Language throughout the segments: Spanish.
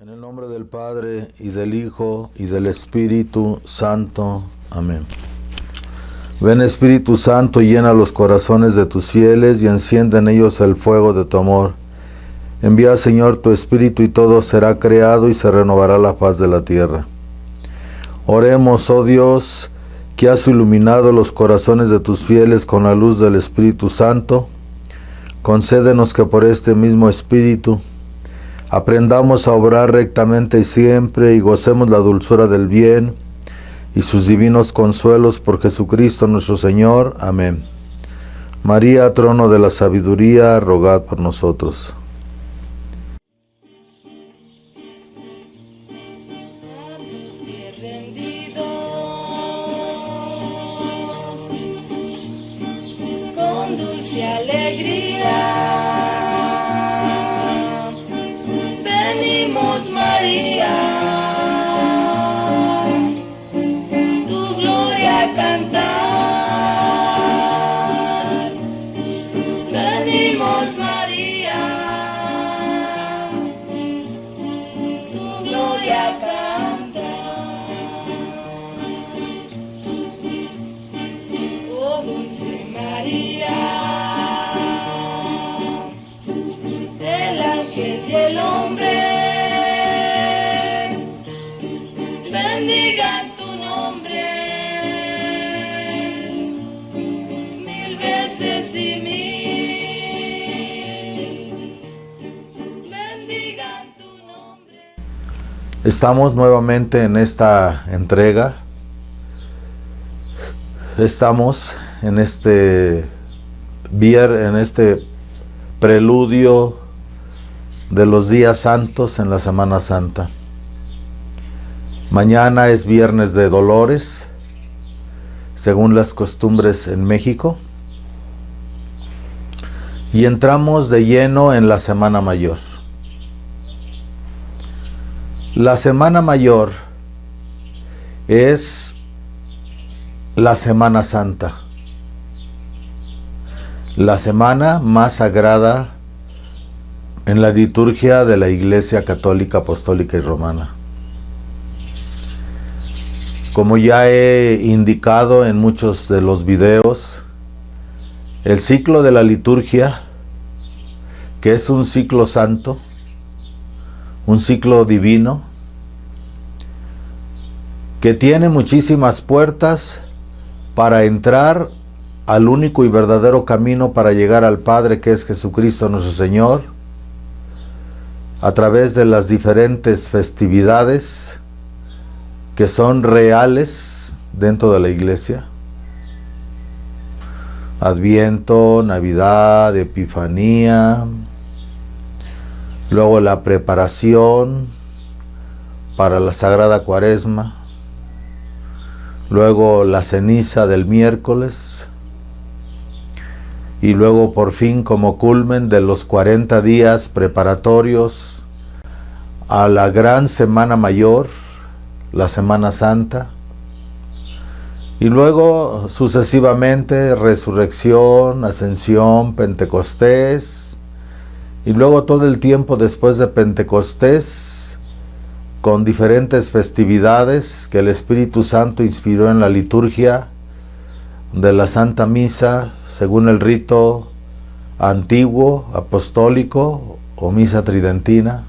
En el nombre del Padre, y del Hijo, y del Espíritu Santo. Amén. Ven, Espíritu Santo, llena los corazones de tus fieles y enciende en ellos el fuego de tu amor. Envía, Señor, tu Espíritu y todo será creado y se renovará la faz de la tierra. Oremos, oh Dios, que has iluminado los corazones de tus fieles con la luz del Espíritu Santo. Concédenos que por este mismo Espíritu aprendamos a obrar rectamente y siempre y gocemos la dulzura del bien y sus divinos consuelos por Jesucristo nuestro Señor. Amén. María, trono de la sabiduría, rogad por nosotros. Con dulce alegría venimos, María, tu gloria a cantar. Venimos, María, tu gloria a cantar. Oh, dulce María, el ángel y el hombre bendigan tu nombre mil veces y mil. Bendigan tu nombre. Estamos nuevamente en esta entrega. Estamos en este preludio de los días santos en la Semana Santa. Mañana es Viernes de Dolores, según las costumbres en México, y entramos de lleno en la Semana Mayor. La Semana Mayor es la Semana Santa, la semana más sagrada en la liturgia de la Iglesia Católica, Apostólica y Romana. Como ya he indicado en muchos de los videos, el ciclo de la liturgia, que es un ciclo santo, un ciclo divino, que tiene muchísimas puertas para entrar al único y verdadero camino para llegar al Padre, que es Jesucristo nuestro Señor, a través de las diferentes festividades que son reales dentro de la Iglesia. Adviento, Navidad, Epifanía, luego la preparación para la Sagrada Cuaresma, luego la ceniza del miércoles, y luego por fin como culmen de los 40 días preparatorios a la gran Semana Mayor, la Semana Santa, y luego sucesivamente Resurrección, Ascensión, Pentecostés, y luego todo el tiempo después de Pentecostés, con diferentes festividades que el Espíritu Santo inspiró en la liturgia de la Santa Misa, según el rito antiguo, apostólico o misa tridentina.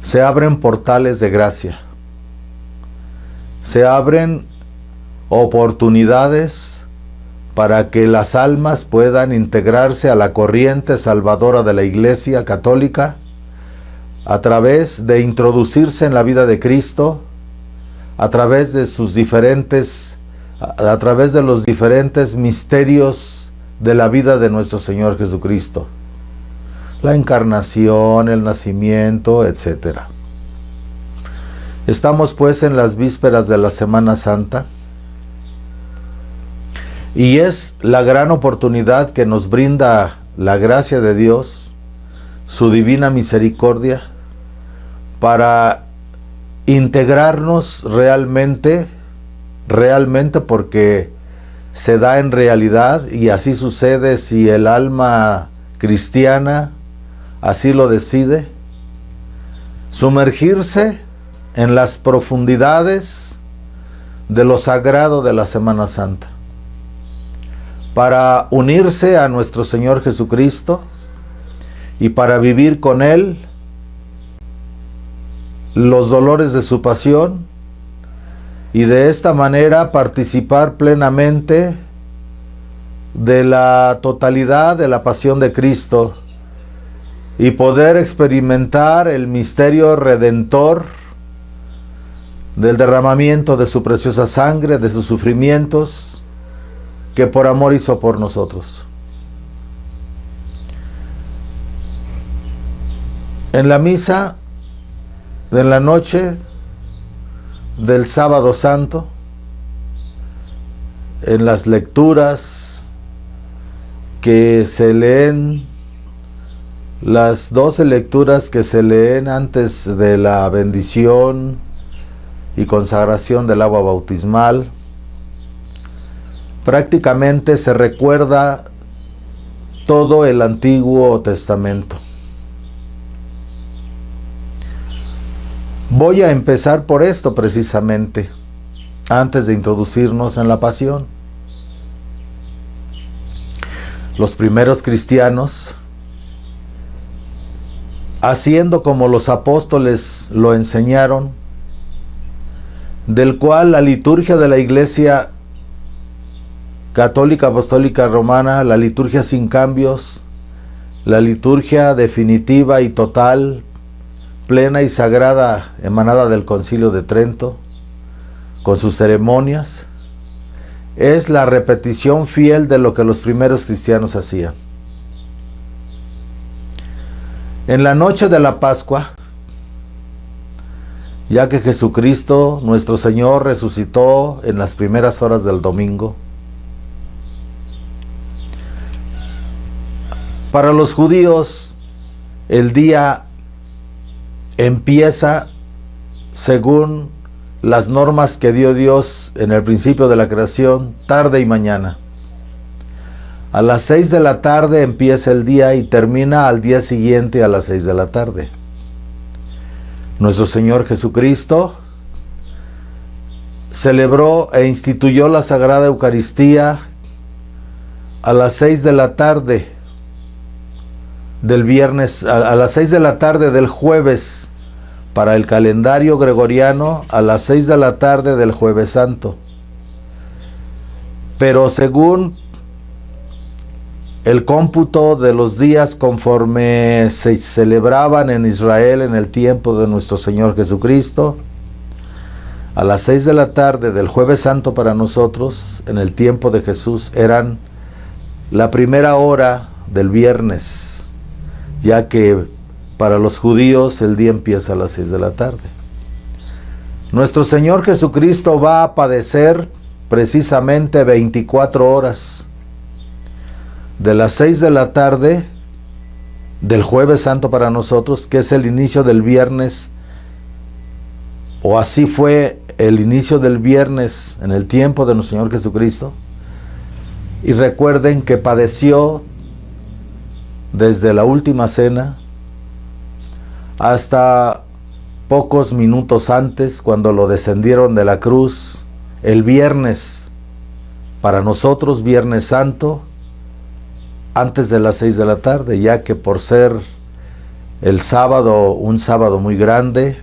Se abren portales de gracia, se abren oportunidades para que las almas puedan integrarse a la corriente salvadora de la Iglesia Católica a través de introducirse en la vida de Cristo, a través de los diferentes misterios de la vida de nuestro Señor Jesucristo, la encarnación, el nacimiento, etc. Estamos pues en las vísperas de la Semana Santa, y es la gran oportunidad que nos brinda la gracia de Dios, su divina misericordia, para integrarnos realmente, porque se da en realidad, y así sucede si el alma cristiana así lo decide, sumergirse en las profundidades de lo sagrado de la Semana Santa, para unirse a nuestro Señor Jesucristo y para vivir con Él los dolores de su pasión y de esta manera participar plenamente de la totalidad de la pasión de Cristo y poder experimentar el misterio redentor del derramamiento de su preciosa sangre, de sus sufrimientos, que por amor hizo por nosotros. En la misa de la noche del Sábado Santo, en las lecturas que se leen, las 12 lecturas que se leen antes de la bendición y consagración del agua bautismal, prácticamente se recuerda todo el Antiguo Testamento. Voy a empezar por esto precisamente, antes de introducirnos en la pasión. Los primeros cristianos, haciendo como los apóstoles lo enseñaron, del cual la liturgia de la Iglesia Católica Apostólica Romana, la liturgia sin cambios, la liturgia definitiva y total, plena y sagrada, emanada del Concilio de Trento, con sus ceremonias, es la repetición fiel de lo que los primeros cristianos hacían. En la noche de la Pascua, ya que Jesucristo, nuestro Señor, resucitó en las primeras horas del domingo, para los judíos el día empieza según las normas que dio Dios en el principio de la creación, tarde y mañana. A las 6 de la tarde empieza el día y termina al día siguiente a las 6 de la tarde. Nuestro Señor Jesucristo celebró e instituyó la Sagrada Eucaristía a las 6 de la tarde del viernes, a las 6 de la tarde del jueves, para el calendario gregoriano, a las 6 de la tarde del Jueves Santo. Pero según el cómputo de los días conforme se celebraban en Israel en el tiempo de nuestro Señor Jesucristo, a las 6 de la tarde del Jueves Santo para nosotros, en el tiempo de Jesús, eran la primera hora del viernes, ya que para los judíos el día empieza a las 6 de la tarde. Nuestro Señor Jesucristo va a padecer precisamente 24 horas, de las 6 de la tarde del Jueves Santo para nosotros, que es el inicio del viernes, o así fue el inicio del viernes en el tiempo de nuestro Señor Jesucristo. Y recuerden que padeció desde la última cena hasta pocos minutos antes, cuando lo descendieron de la cruz, el viernes, para nosotros Viernes Santo, antes de las 6 de la tarde, ya que por ser el sábado, un sábado muy grande,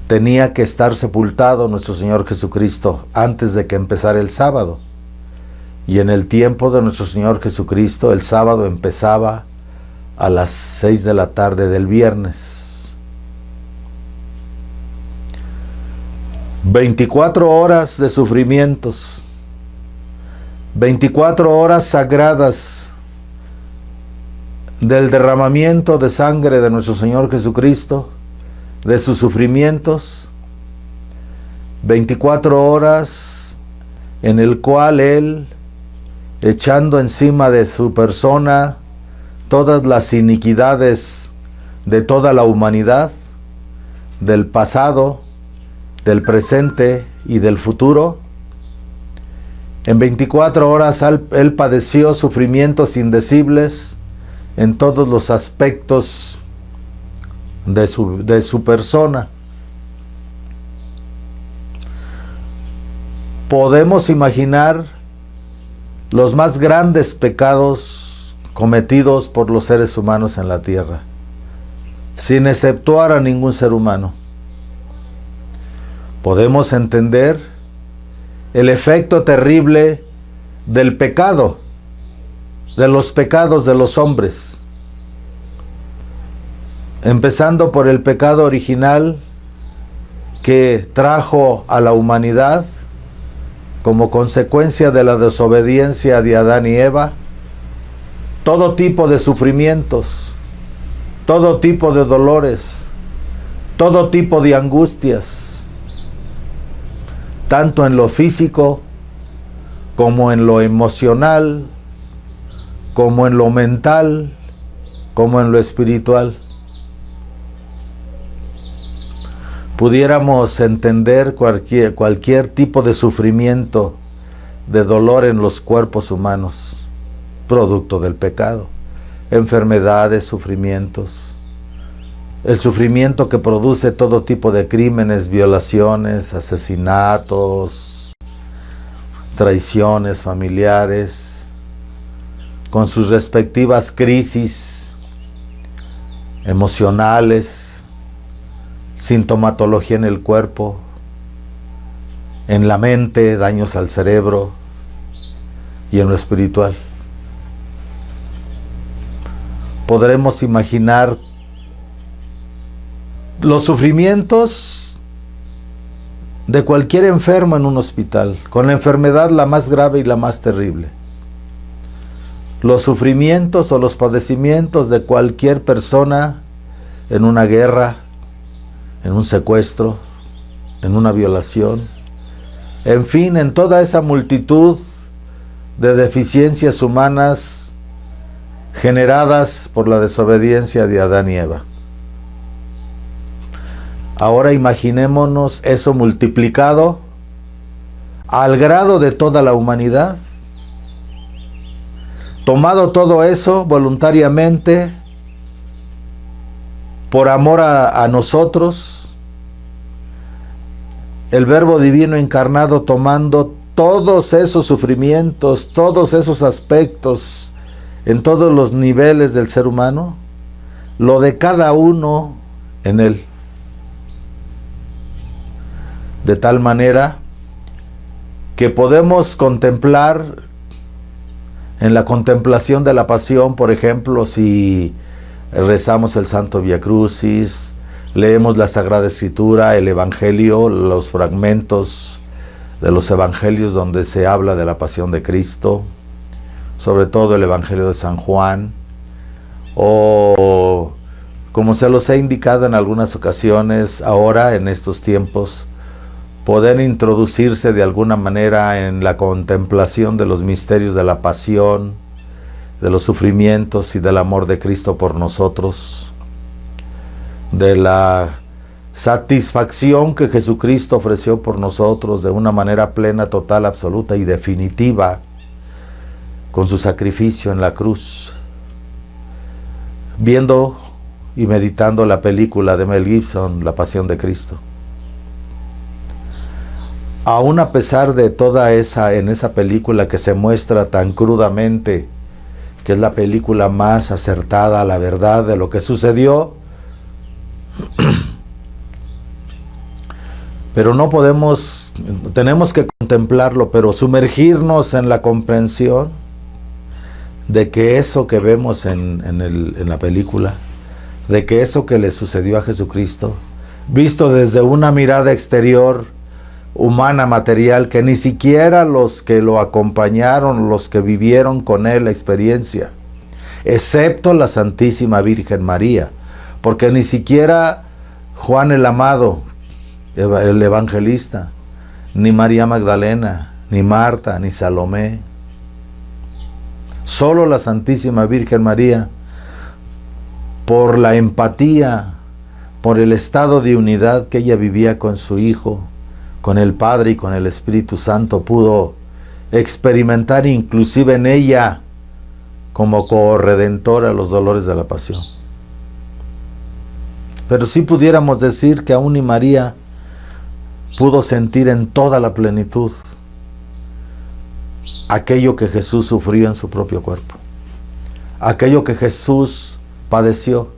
tenía que estar sepultado nuestro Señor Jesucristo antes de que empezara el sábado. Y en el tiempo de nuestro Señor Jesucristo, el sábado empezaba a las 6 de la tarde del viernes. 24 horas de sufrimientos, 24 horas sagradas del derramamiento de sangre de nuestro Señor Jesucristo, de sus sufrimientos, 24 horas en el cual Él, echando encima de su persona todas las iniquidades de toda la humanidad, del pasado, del presente y del futuro, en 24 horas Él padeció sufrimientos indecibles en todos los aspectos de su persona. Podemos imaginar los más grandes pecados cometidos por los seres humanos en la tierra, sin exceptuar a ningún ser humano. Podemos entender el efecto terrible del pecado, de los pecados de los hombres, empezando por el pecado original que trajo a la humanidad como consecuencia de la desobediencia de Adán y Eva, todo tipo de sufrimientos, todo tipo de dolores, todo tipo de angustias, tanto en lo físico, como en lo emocional, como en lo mental, como en lo espiritual. Pudiéramos entender cualquier tipo de sufrimiento, de dolor en los cuerpos humanos, producto del pecado, enfermedades, sufrimientos, el sufrimiento que produce todo tipo de crímenes, violaciones, asesinatos, traiciones familiares, con sus respectivas crisis emocionales, sintomatología en el cuerpo, en la mente, daños al cerebro y en lo espiritual. Podremos imaginar los sufrimientos de cualquier enfermo en un hospital, con la enfermedad la más grave y la más terrible. Los sufrimientos o los padecimientos de cualquier persona en una guerra, en un secuestro, en una violación, en fin, en toda esa multitud de deficiencias humanas generadas por la desobediencia de Adán y Eva. Ahora imaginémonos eso multiplicado al grado de toda la humanidad. Tomado todo eso voluntariamente, por amor a nosotros, el Verbo Divino encarnado tomando todos esos sufrimientos, todos esos aspectos, en todos los niveles del ser humano, lo de cada uno en él. De tal manera que podemos contemplar en la contemplación de la pasión, por ejemplo, si rezamos el Santo Vía Crucis, leemos la Sagrada Escritura, el Evangelio, los fragmentos de los Evangelios donde se habla de la pasión de Cristo, sobre todo el Evangelio de San Juan, o como se los he indicado en algunas ocasiones, ahora en estos tiempos, poder introducirse de alguna manera en la contemplación de los misterios de la pasión, de los sufrimientos y del amor de Cristo por nosotros, de la satisfacción que Jesucristo ofreció por nosotros de una manera plena, total, absoluta y definitiva, con su sacrificio en la cruz. Viendo y meditando la película de Mel Gibson, La Pasión de Cristo. Aún a pesar de toda en esa película que se muestra tan crudamente, que es la película más acertada a la verdad de lo que sucedió, pero no podemos, tenemos que contemplarlo, pero sumergirnos en la comprensión de que eso que vemos en la película, de que eso que le sucedió a Jesucristo, visto desde una mirada exterior, humana, material, que ni siquiera los que lo acompañaron, los que vivieron con él la experiencia, excepto la Santísima Virgen María, porque ni siquiera Juan el Amado, el evangelista, ni María Magdalena, ni Marta, ni Salomé, solo la Santísima Virgen María, por la empatía, por el estado de unidad que ella vivía con su Hijo, con el Padre y con el Espíritu Santo, pudo experimentar inclusive en ella como corredentora los dolores de la pasión. Pero sí pudiéramos decir que aún y María pudo sentir en toda la plenitud aquello que Jesús sufrió en su propio cuerpo, aquello que Jesús padeció,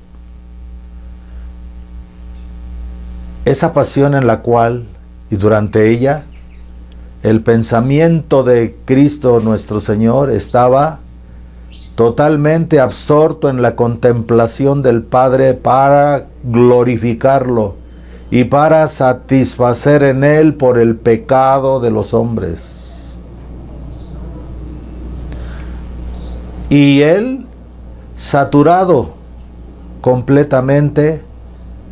esa pasión en la cual y durante ella el pensamiento de Cristo nuestro Señor estaba totalmente absorto en la contemplación del Padre para glorificarlo y para satisfacer en Él por el pecado de los hombres. Y Él, saturado completamente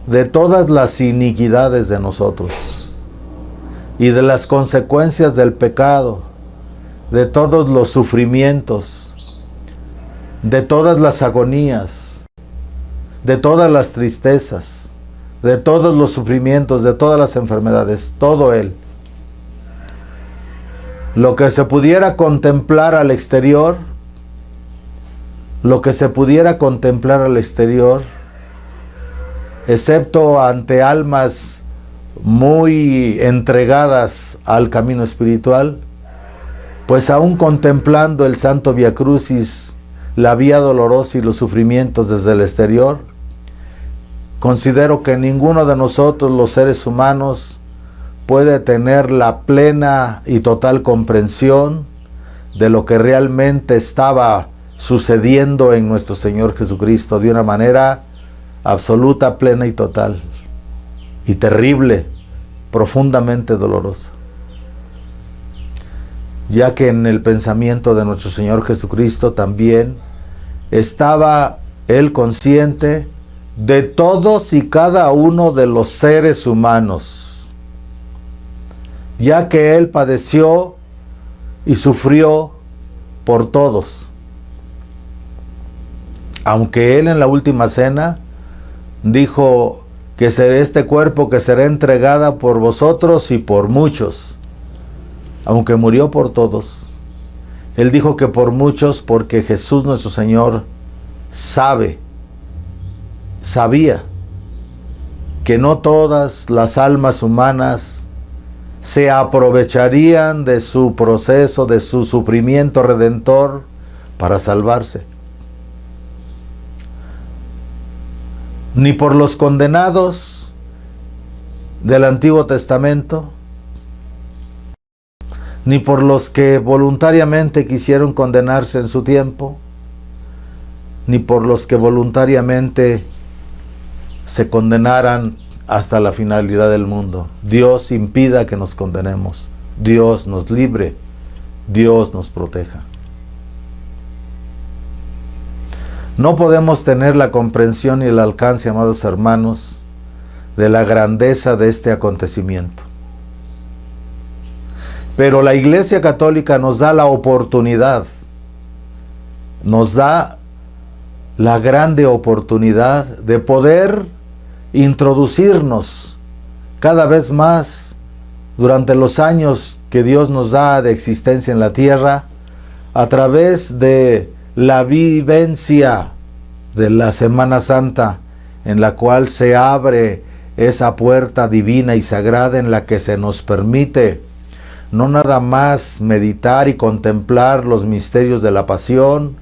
de todas las iniquidades de nosotros y de las consecuencias del pecado, de todos los sufrimientos, de todas las agonías, de todas las tristezas, de todos los sufrimientos, de todas las enfermedades, todo Él. Lo que se pudiera contemplar al exterior, excepto ante almas muy entregadas al camino espiritual, pues aún contemplando el Santo Vía Crucis, la vía dolorosa y los sufrimientos desde el exterior, considero que ninguno de nosotros, los seres humanos, puede tener la plena y total comprensión de lo que realmente estaba sucediendo en nuestro Señor Jesucristo de una manera absoluta, plena y total, y terrible, profundamente dolorosa. Ya que en el pensamiento de nuestro Señor Jesucristo también estaba Él consciente de todos y cada uno de los seres humanos, ya que Él padeció y sufrió por todos. Aunque Él en la última cena dijo que será este cuerpo que será entregada por vosotros y por muchos, aunque murió por todos, Él dijo que por muchos, porque Jesús nuestro Señor sabía que no todas las almas humanas se aprovecharían de su proceso, de su sufrimiento redentor para salvarse. Ni por los condenados del Antiguo Testamento, ni por los que voluntariamente quisieron condenarse en su tiempo, ni por los que voluntariamente se condenaran hasta la finalidad del mundo. Dios impida que nos condenemos. Dios nos libre. Dios nos proteja. No podemos tener la comprensión y el alcance, amados hermanos, de la grandeza de este acontecimiento. Pero la Iglesia Católica nos da la oportunidad, nos da la grande oportunidad de poder introducirnos cada vez más durante los años que Dios nos da de existencia en la tierra, a través de la vivencia de la Semana Santa, en la cual se abre esa puerta divina y sagrada en la que se nos permite no nada más meditar y contemplar los misterios de la pasión,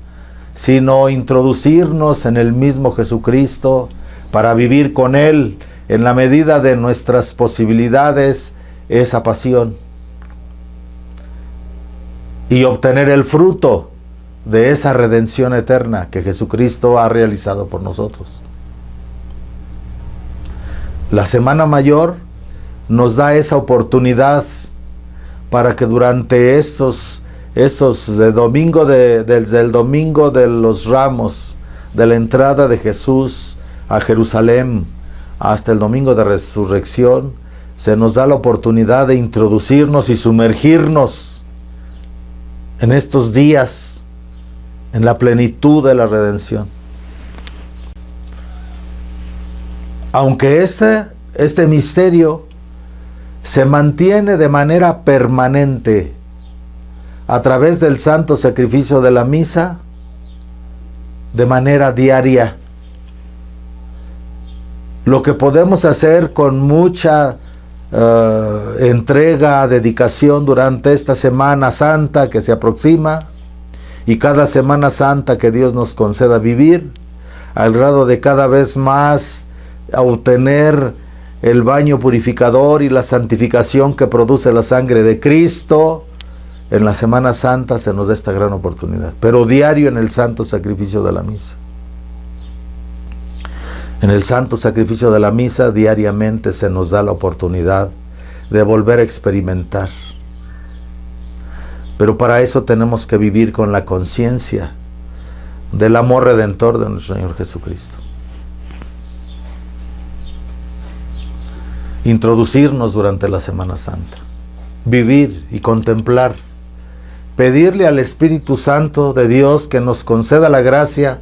sino introducirnos en el mismo Jesucristo para vivir con Él en la medida de nuestras posibilidades esa pasión y obtener el fruto de esa redención eterna que Jesucristo ha realizado por nosotros. La Semana Mayor nos da esa oportunidad para que durante esos desde el domingo de los Ramos, de la entrada de Jesús a Jerusalén hasta el domingo de resurrección, se nos da la oportunidad de introducirnos y sumergirnos en estos días en la plenitud de la redención. Aunque este misterio se mantiene de manera permanente a través del santo sacrificio de la misa, de manera diaria, Lo que podemos hacer con mucha entrega, dedicación durante esta Semana Santa que se aproxima, y cada Semana Santa que Dios nos conceda vivir, al grado de cada vez más obtener el baño purificador y la santificación que produce la sangre de Cristo. En la Semana Santa se nos da esta gran oportunidad, pero diario en el santo sacrificio de la misa. En el santo sacrificio de la misa diariamente se nos da la oportunidad de volver a experimentar. Pero para eso tenemos que vivir con la conciencia del amor redentor de nuestro Señor Jesucristo. Introducirnos durante la Semana Santa, vivir y contemplar, pedirle al Espíritu Santo de Dios que nos conceda la gracia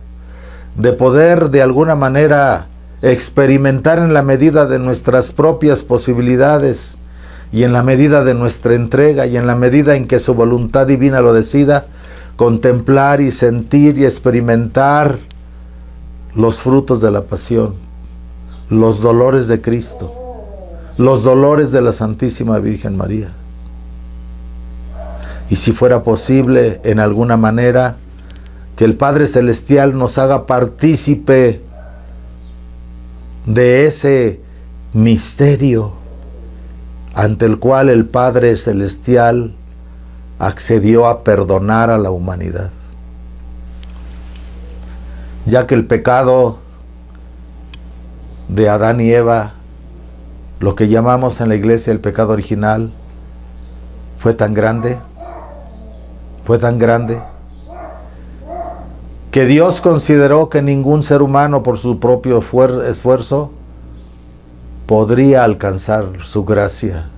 de poder de alguna manera experimentar en la medida de nuestras propias posibilidades y en la medida de nuestra entrega y en la medida en que su voluntad divina lo decida, contemplar y sentir y experimentar los frutos de la pasión, los dolores de Cristo, los dolores de la Santísima Virgen María. Y si fuera posible, en alguna manera, que el Padre Celestial nos haga partícipe de ese misterio ante el cual el Padre Celestial accedió a perdonar a la humanidad. Ya que el pecado de Adán y Eva, lo que llamamos en la iglesia el pecado original, fue tan grande, que Dios consideró que ningún ser humano por su propio esfuerzo podría alcanzar su gracia,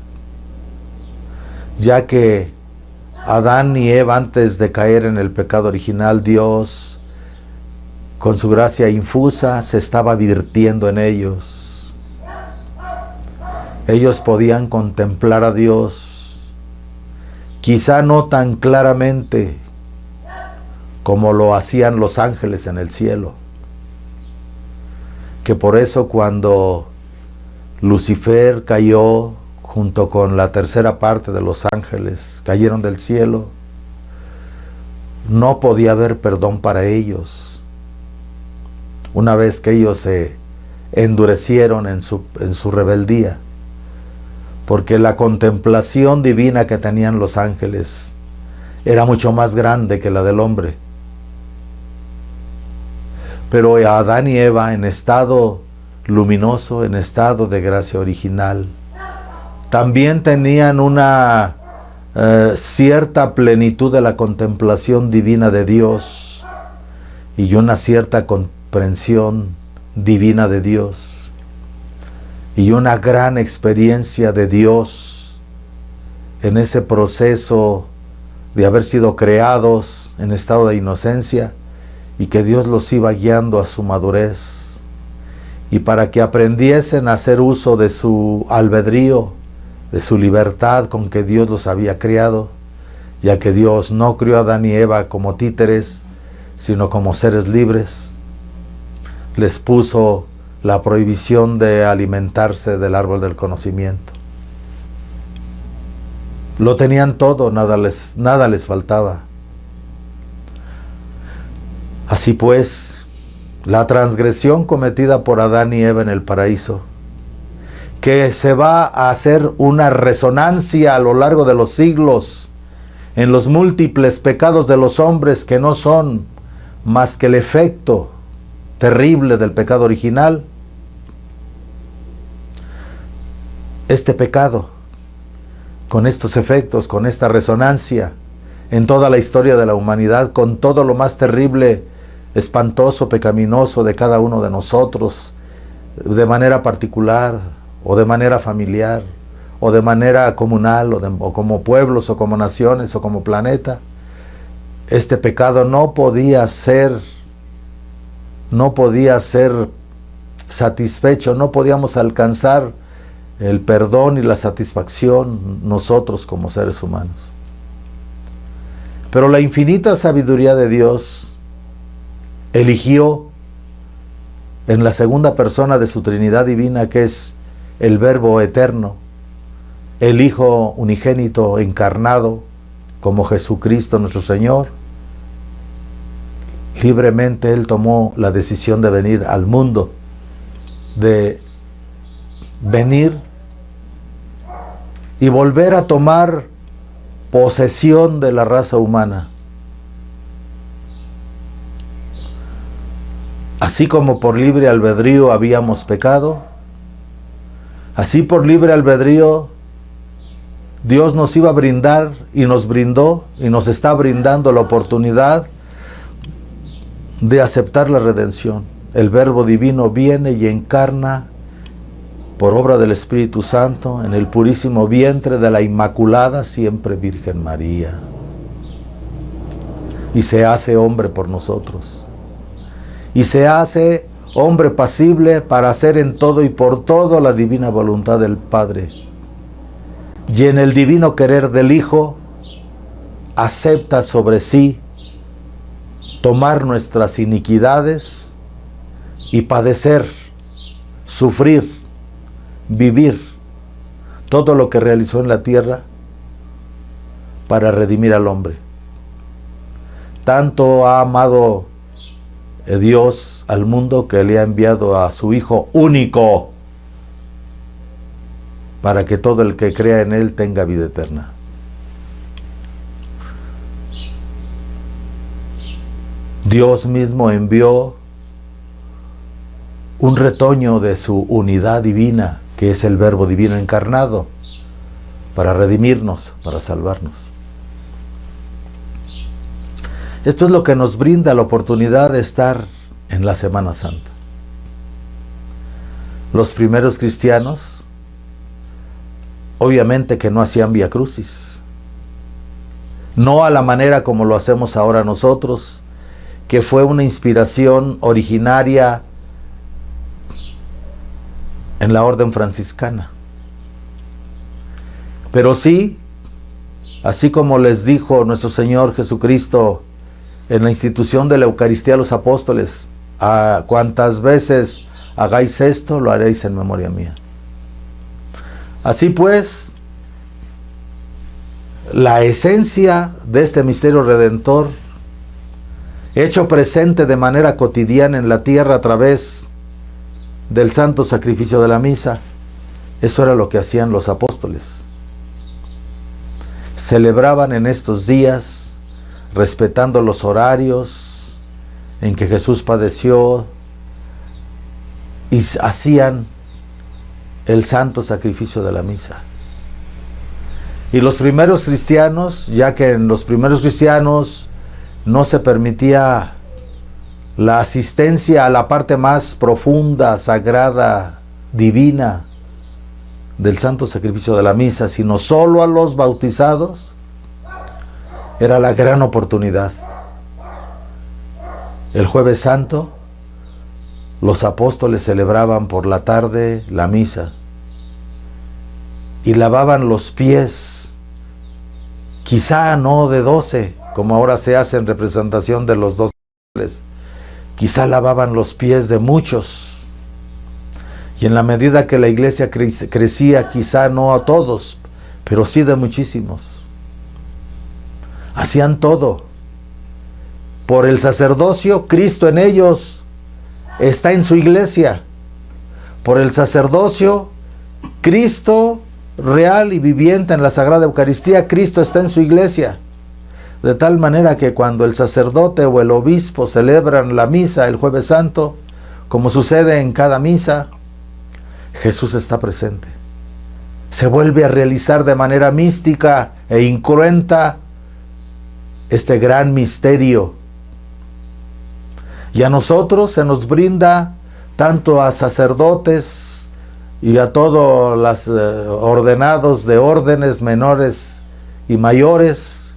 ya que Adán y Eva, antes de caer en el pecado original, Dios, con su gracia infusa, se estaba virtiendo en ellos. Ellos podían contemplar a Dios, quizá no tan claramente como lo hacían los ángeles en el cielo, que por eso cuando Lucifer cayó junto con la tercera parte de los ángeles, cayeron del cielo, no podía haber perdón para ellos. Una vez que ellos se endurecieron en su rebeldía, porque la contemplación divina que tenían los ángeles era mucho más grande que la del hombre. Pero a Adán y Eva, en estado luminoso, en estado de gracia original, también tenían una cierta plenitud de la contemplación divina de Dios y una cierta comprensión divina de Dios y una gran experiencia de Dios en ese proceso de haber sido creados en estado de inocencia y que Dios los iba guiando a su madurez, y para que aprendiesen a hacer uso de su albedrío, de su libertad con que Dios los había creado, ya que Dios no crió a Adán y Eva como títeres, sino como seres libres. Les puso la prohibición de alimentarse del árbol del conocimiento. Lo tenían todo, nada les faltaba. Así pues, la transgresión cometida por Adán y Eva en el paraíso, que se va a hacer una resonancia a lo largo de los siglos en los múltiples pecados de los hombres, que no son más que el efecto terrible del pecado original. Este pecado, con estos efectos, con esta resonancia en toda la historia de la humanidad, con todo lo más terrible, espantoso, pecaminoso de cada uno de nosotros, de manera particular, o de manera familiar, o de manera comunal, o como pueblos, o como naciones, o como planeta. Este pecado no podía ser satisfecho, no podíamos alcanzar el perdón y la satisfacción nosotros como seres humanos. Pero la infinita sabiduría de Dios eligió en la segunda persona de su Trinidad divina, que es el Verbo eterno, el Hijo unigénito encarnado como Jesucristo nuestro Señor. Libremente Él tomó la decisión de venir al mundo, de venir y volver a tomar posesión de la raza humana. Así como por libre albedrío habíamos pecado, así por libre albedrío Dios nos iba a brindar y nos brindó y nos está brindando la oportunidad de aceptar la redención. El Verbo divino viene y encarna por obra del Espíritu Santo en el purísimo vientre de la Inmaculada siempre Virgen María, y se hace hombre por nosotros, y se hace hombre pasible para hacer en todo y por todo la divina voluntad del Padre, y en el divino querer del Hijo acepta sobre sí tomar nuestras iniquidades y padecer, sufrir, vivir todo lo que realizó en la tierra para redimir al hombre. Tanto ha amado Dios al mundo que le ha enviado a su Hijo único para que todo el que crea en Él tenga vida eterna. Dios mismo envió un retoño de su unidad divina, que es el Verbo divino encarnado, para redimirnos, para salvarnos. Esto es lo que nos brinda la oportunidad de estar en la Semana Santa. Los primeros cristianos, obviamente que no hacían Vía Crucis, no a la manera como lo hacemos ahora nosotros, que fue una inspiración originaria en la orden franciscana. Pero sí, así como les dijo nuestro Señor Jesucristo en la institución de la Eucaristía a los apóstoles, a cuantas veces hagáis esto, lo haréis en memoria mía. Así pues, la esencia de este misterio redentor, hecho presente de manera cotidiana en la tierra a través del santo sacrificio de la misa, eso era lo que hacían los apóstoles. Celebraban en estos días, respetando los horarios en que Jesús padeció, y hacían el santo sacrificio de la misa. Y los primeros cristianos, ya que en los primeros cristianos no se permitía la asistencia a la parte más profunda, sagrada, divina del santo sacrificio de la misa, sino solo a los bautizados, era la gran oportunidad. El Jueves Santo, los apóstoles celebraban por la tarde la misa y lavaban los pies, quizá no de 12, como ahora se hace en representación de los 12, quizá lavaban los pies de muchos, y en la medida que la iglesia crecía, quizá no a todos, pero sí de muchísimos. Hacían todo por el sacerdocio. Cristo en ellos está en su iglesia. Por el sacerdocio, Cristo real y viviente en la Sagrada Eucaristía, Cristo está en su iglesia. De tal manera que cuando el sacerdote o el obispo celebran la misa el Jueves Santo, como sucede en cada misa, Jesús está presente. Se vuelve a realizar de manera mística e incruenta este gran misterio. Y a nosotros se nos brinda, tanto a sacerdotes y a todos los ordenados de órdenes menores y mayores,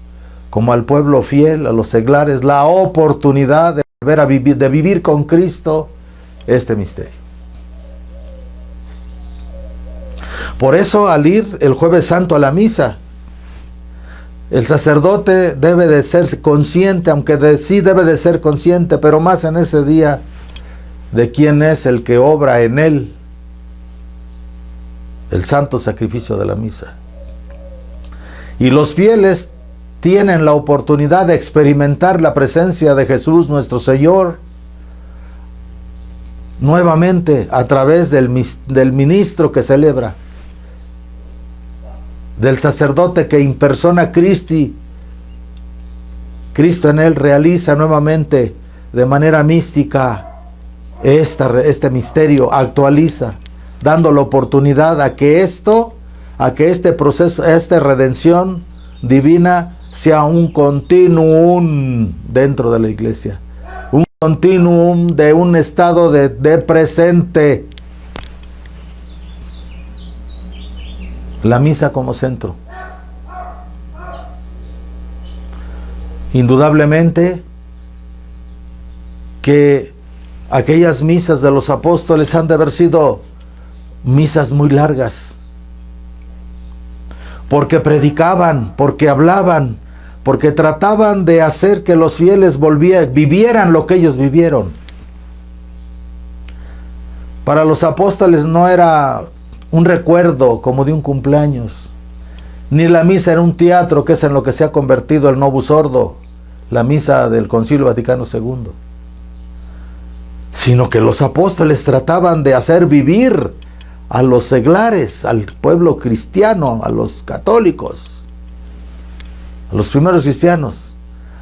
como al pueblo fiel, a los seglares, la oportunidad de volver a vivir, de vivir con Cristo este misterio. Por eso, al ir el Jueves Santo a la misa, el sacerdote debe de ser consciente, aunque sí debe de ser consciente, pero más en ese día, de quién es el que obra en él el santo sacrificio de la misa. Y los fieles tienen la oportunidad de experimentar la presencia de Jesús nuestro Señor nuevamente a través del ministro que celebra, del sacerdote que in persona Christi, Cristo en él realiza nuevamente de manera mística este misterio, actualiza, dando la oportunidad a que este proceso, esta redención divina sea un continuum dentro de la iglesia, un continuum de un estado de presente. La misa como centro. Indudablemente que aquellas misas de los apóstoles han de haber sido misas muy largas, porque predicaban, porque hablaban, porque trataban de hacer que los fieles vivieran lo que ellos vivieron. Para los apóstoles no era un recuerdo como de un cumpleaños, ni la misa era un teatro, que es en lo que se ha convertido el Novus Ordo, la misa del Concilio Vaticano II, sino que los apóstoles trataban de hacer vivir a los seglares, al pueblo cristiano, a los católicos, a los primeros cristianos,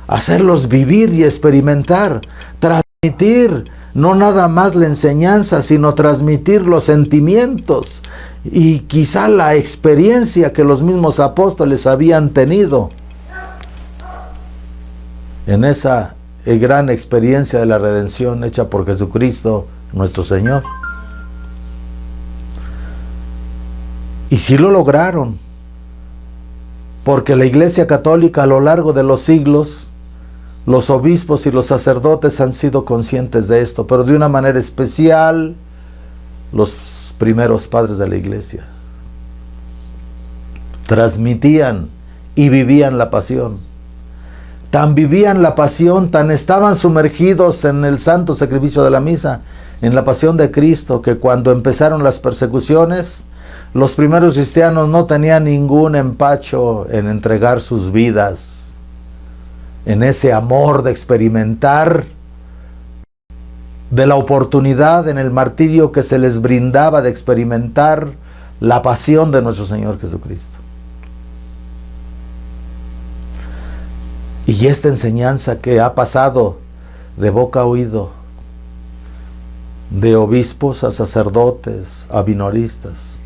hacerlos vivir y experimentar, transmitir no nada más la enseñanza, sino transmitir los sentimientos y quizá la experiencia que los mismos apóstoles habían tenido en esa gran experiencia de la redención hecha por Jesucristo nuestro Señor. Y sí lo lograron, porque la Iglesia Católica a lo largo de los siglos, los obispos y los sacerdotes han sido conscientes de esto, pero de una manera especial los primeros padres de la Iglesia. Transmitían y vivían la pasión. Tan vivían la pasión, tan estaban sumergidos en el santo sacrificio de la misa, en la pasión de Cristo, que cuando empezaron las persecuciones, los primeros cristianos no tenían ningún empacho en entregar sus vidas, en ese amor de experimentar de la oportunidad en el martirio que se les brindaba de experimentar la pasión de nuestro Señor Jesucristo. Y esta enseñanza que ha pasado de boca a oído, de obispos a sacerdotes, a minoristas,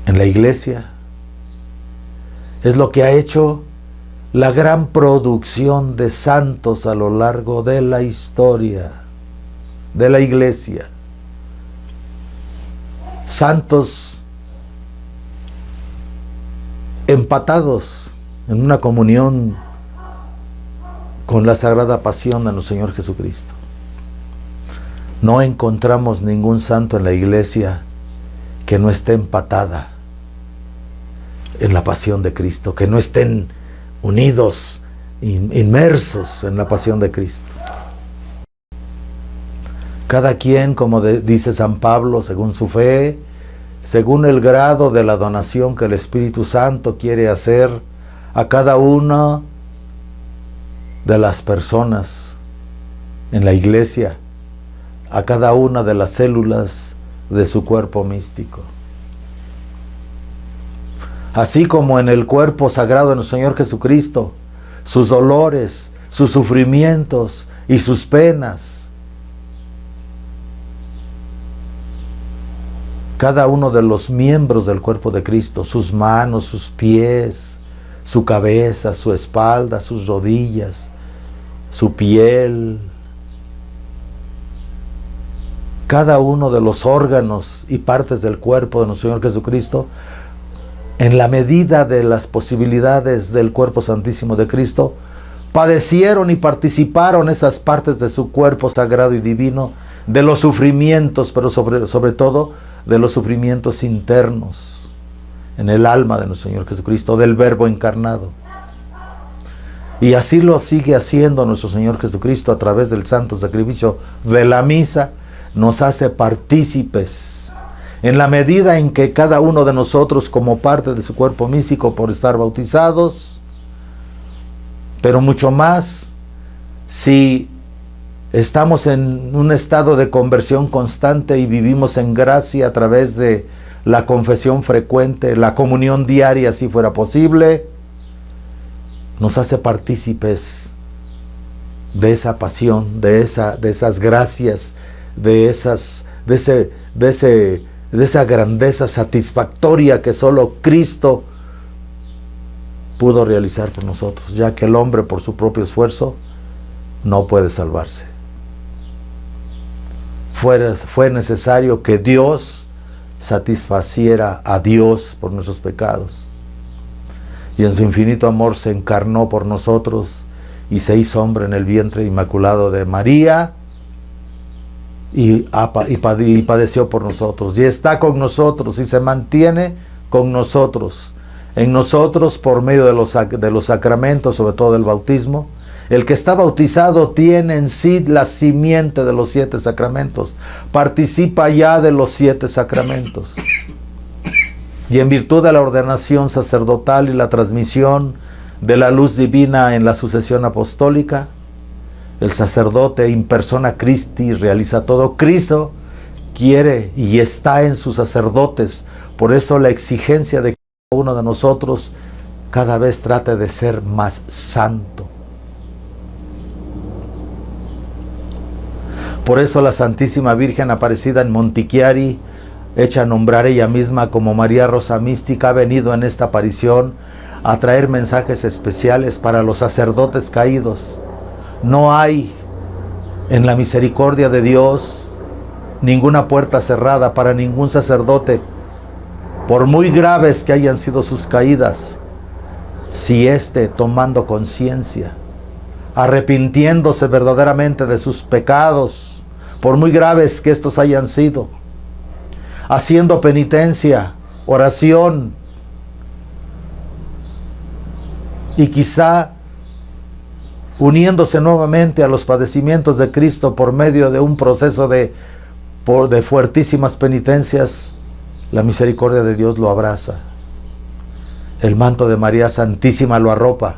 en la iglesia, es lo que ha hecho la gran producción de santos a lo largo de la historia de la iglesia. Santos empatados en una comunión con la sagrada pasión de nuestro Señor Jesucristo. No encontramos ningún santo en la iglesia que no esté empatada en la pasión de Cristo, que no estén unidos, inmersos en la pasión de Cristo. Cada quien, como dice San Pablo, según su fe, según el grado de la donación que el Espíritu Santo quiere hacer a cada una de las personas en la iglesia, a cada una de las células de su cuerpo místico. Así como en el cuerpo sagrado de nuestro Señor Jesucristo, sus dolores, sus sufrimientos y sus penas, cada uno de los miembros del cuerpo de Cristo, sus manos, sus pies, su cabeza, su espalda, sus rodillas, su piel, cada uno de los órganos y partes del cuerpo de nuestro Señor Jesucristo, en la medida de las posibilidades del cuerpo santísimo de Cristo, padecieron y participaron esas partes de su cuerpo sagrado y divino de los sufrimientos, pero sobre todo de los sufrimientos internos en el alma de nuestro Señor Jesucristo, del Verbo encarnado. Y así lo sigue haciendo nuestro Señor Jesucristo a través del santo sacrificio de la misa. Nos hace partícipes en la medida en que cada uno de nosotros, como parte de su cuerpo místico por estar bautizados, pero mucho más si estamos en un estado de conversión constante y vivimos en gracia a través de la confesión frecuente, la comunión diaria si fuera posible, nos hace partícipes de esa pasión, de esas gracias, de esa grandeza satisfactoria que solo Cristo pudo realizar por nosotros, ya que el hombre por su propio esfuerzo no puede salvarse. Fue necesario que Dios satisfaciera a Dios por nuestros pecados, y en su infinito amor se encarnó por nosotros y se hizo hombre en el vientre inmaculado de María, y padeció por nosotros, y está con nosotros y se mantiene con nosotros, en nosotros por medio de los sacramentos, sobre todo del bautismo. El que está bautizado tiene en sí la simiente de los 7 sacramentos, participa ya de los 7 sacramentos. Y en virtud de la ordenación sacerdotal y la transmisión de la luz divina en la sucesión apostólica, el sacerdote in persona Christi realiza todo. Cristo quiere y está en sus sacerdotes. Por eso la exigencia de cada uno de nosotros cada vez trate de ser más santo. Por eso la Santísima Virgen aparecida en Montichiari, hecha a nombrar ella misma como María Rosa Mística, ha venido en esta aparición a traer mensajes especiales para los sacerdotes caídos. No hay en la misericordia de Dios ninguna puerta cerrada para ningún sacerdote, por muy graves que hayan sido sus caídas, si éste, tomando conciencia, arrepintiéndose verdaderamente de sus pecados, por muy graves que estos hayan sido, haciendo penitencia, oración, y quizá uniéndose nuevamente a los padecimientos de Cristo por medio de un proceso de fuertísimas penitencias, la misericordia de Dios lo abraza. El manto de María Santísima lo arropa.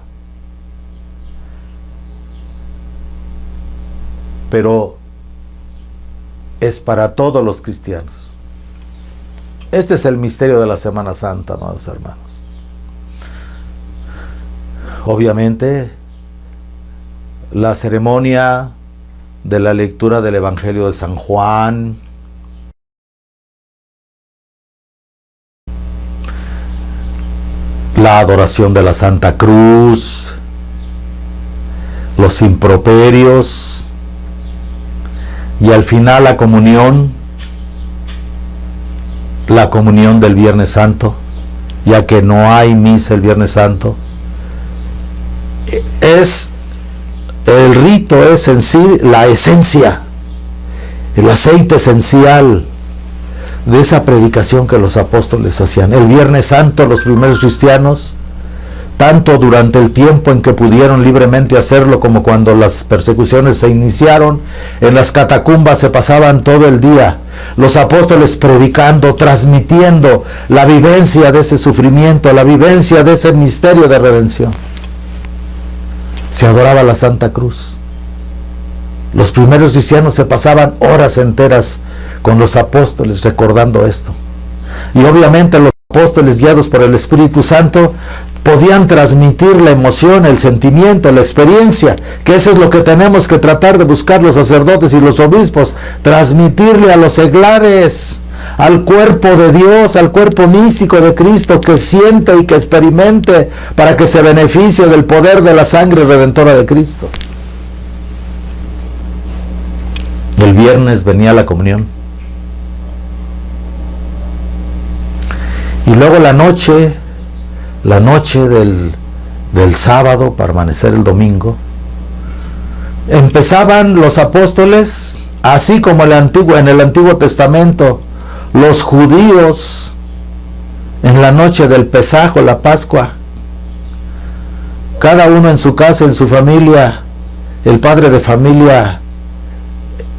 Pero es para todos los cristianos. Este es el misterio de la Semana Santa, amados hermanos. Obviamente, la ceremonia de la lectura del Evangelio de San Juan, la adoración de la Santa Cruz, los improperios, y al final la comunión del Viernes Santo, ya que no hay misa el Viernes Santo. El rito es en sí la esencia, el aceite esencial de esa predicación que los apóstoles hacían. El Viernes Santo, los primeros cristianos, tanto durante el tiempo en que pudieron libremente hacerlo como cuando las persecuciones se iniciaron, en las catacumbas se pasaban todo el día los apóstoles predicando, transmitiendo la vivencia de ese sufrimiento, la vivencia de ese misterio de redención. Se adoraba la Santa Cruz. Los primeros cristianos se pasaban horas enteras con los apóstoles recordando esto. Y obviamente los apóstoles, guiados por el Espíritu Santo, podían transmitir la emoción, el sentimiento, la experiencia, que eso es lo que tenemos que tratar de buscar los sacerdotes y los obispos, transmitirle a los seglares, al cuerpo de Dios, al cuerpo místico de Cristo, que siente y que experimente para que se beneficie del poder de la sangre redentora de Cristo. El viernes venía la comunión. Y luego la noche del sábado para amanecer el domingo, empezaban los apóstoles, así como en el Antiguo Testamento, los judíos en la noche del Pesajo, la Pascua, cada uno en su casa, en su familia, el padre de familia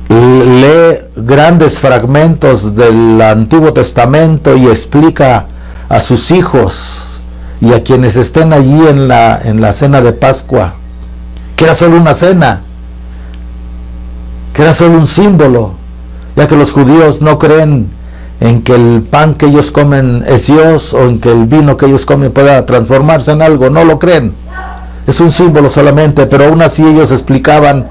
lee grandes fragmentos del Antiguo Testamento y explica a sus hijos y a quienes estén allí en la cena de Pascua, que era solo una cena, que era solo un símbolo, ya que los judíos no creen en que el pan que ellos comen es Dios, o en que el vino que ellos comen pueda transformarse en algo, no lo creen, es un símbolo solamente. Pero aún así ellos explicaban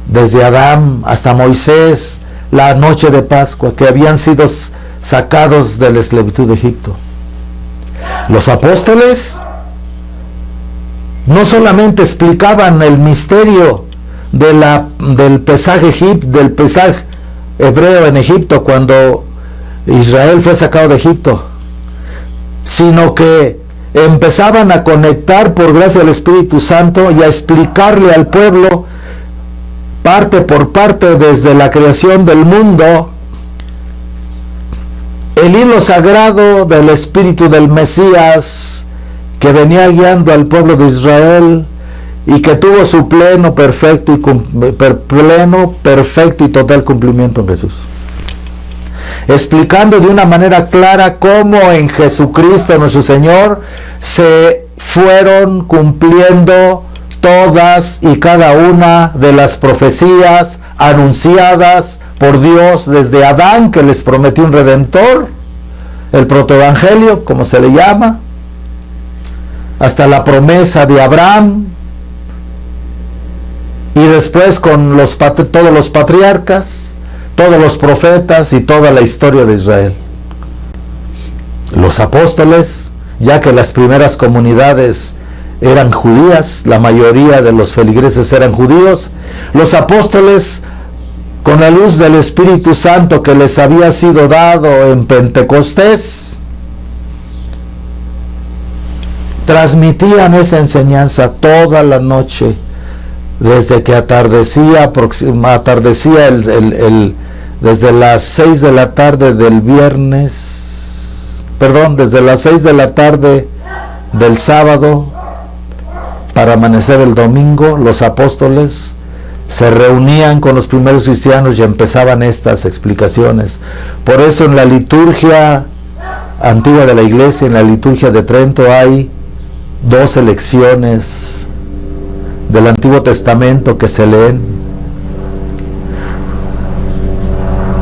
desde Adán hasta Moisés la noche de Pascua, que habían sido sacados de la esclavitud de Egipto. Los apóstoles no solamente explicaban el misterio del Pesaj del Pesaj hebreo en Egipto, cuando Israel fue sacado de Egipto, sino que empezaban a conectar por gracia del Espíritu Santo y a explicarle al pueblo parte por parte, desde la creación del mundo, el hilo sagrado del Espíritu del Mesías que venía guiando al pueblo de Israel y que tuvo su pleno, perfecto y total cumplimiento en Jesús. Explicando de una manera clara cómo en Jesucristo nuestro Señor se fueron cumpliendo todas y cada una de las profecías anunciadas por Dios desde Adán, que les prometió un redentor, el protoevangelio, como se le llama, hasta la promesa de Abraham, y después con todos los patriarcas, todos los profetas y toda la historia de Israel. Los apóstoles, ya que las primeras comunidades eran judías, la mayoría de los feligreses eran judíos, los apóstoles, con la luz del Espíritu Santo que les había sido dado en Pentecostés, transmitían esa enseñanza toda la noche, desde que atardecía desde las 6 de la tarde del desde las 6 de la tarde del sábado para amanecer el domingo. Los apóstoles se reunían con los primeros cristianos y empezaban estas explicaciones. Por eso en la liturgia antigua de la iglesia, en la liturgia de Trento, hay 12 lecciones del Antiguo Testamento que se leen,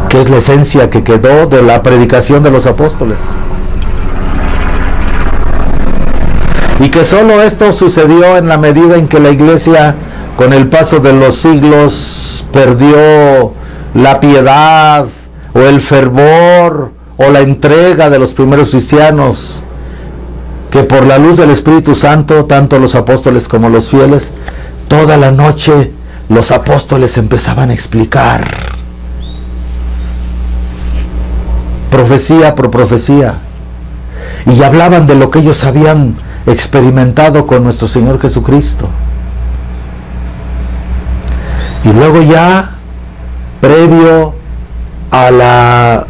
que es la esencia que quedó de la predicación de los apóstoles. Y que solo esto sucedió en la medida en que la iglesia, con el paso de los siglos, perdió la piedad o el fervor o la entrega de los primeros cristianos, que por la luz del Espíritu Santo, tanto los apóstoles como los fieles, toda la noche los apóstoles empezaban a explicar, profecía por profecía, y hablaban de lo que ellos habían experimentado con nuestro Señor Jesucristo. Y luego, ya previo a la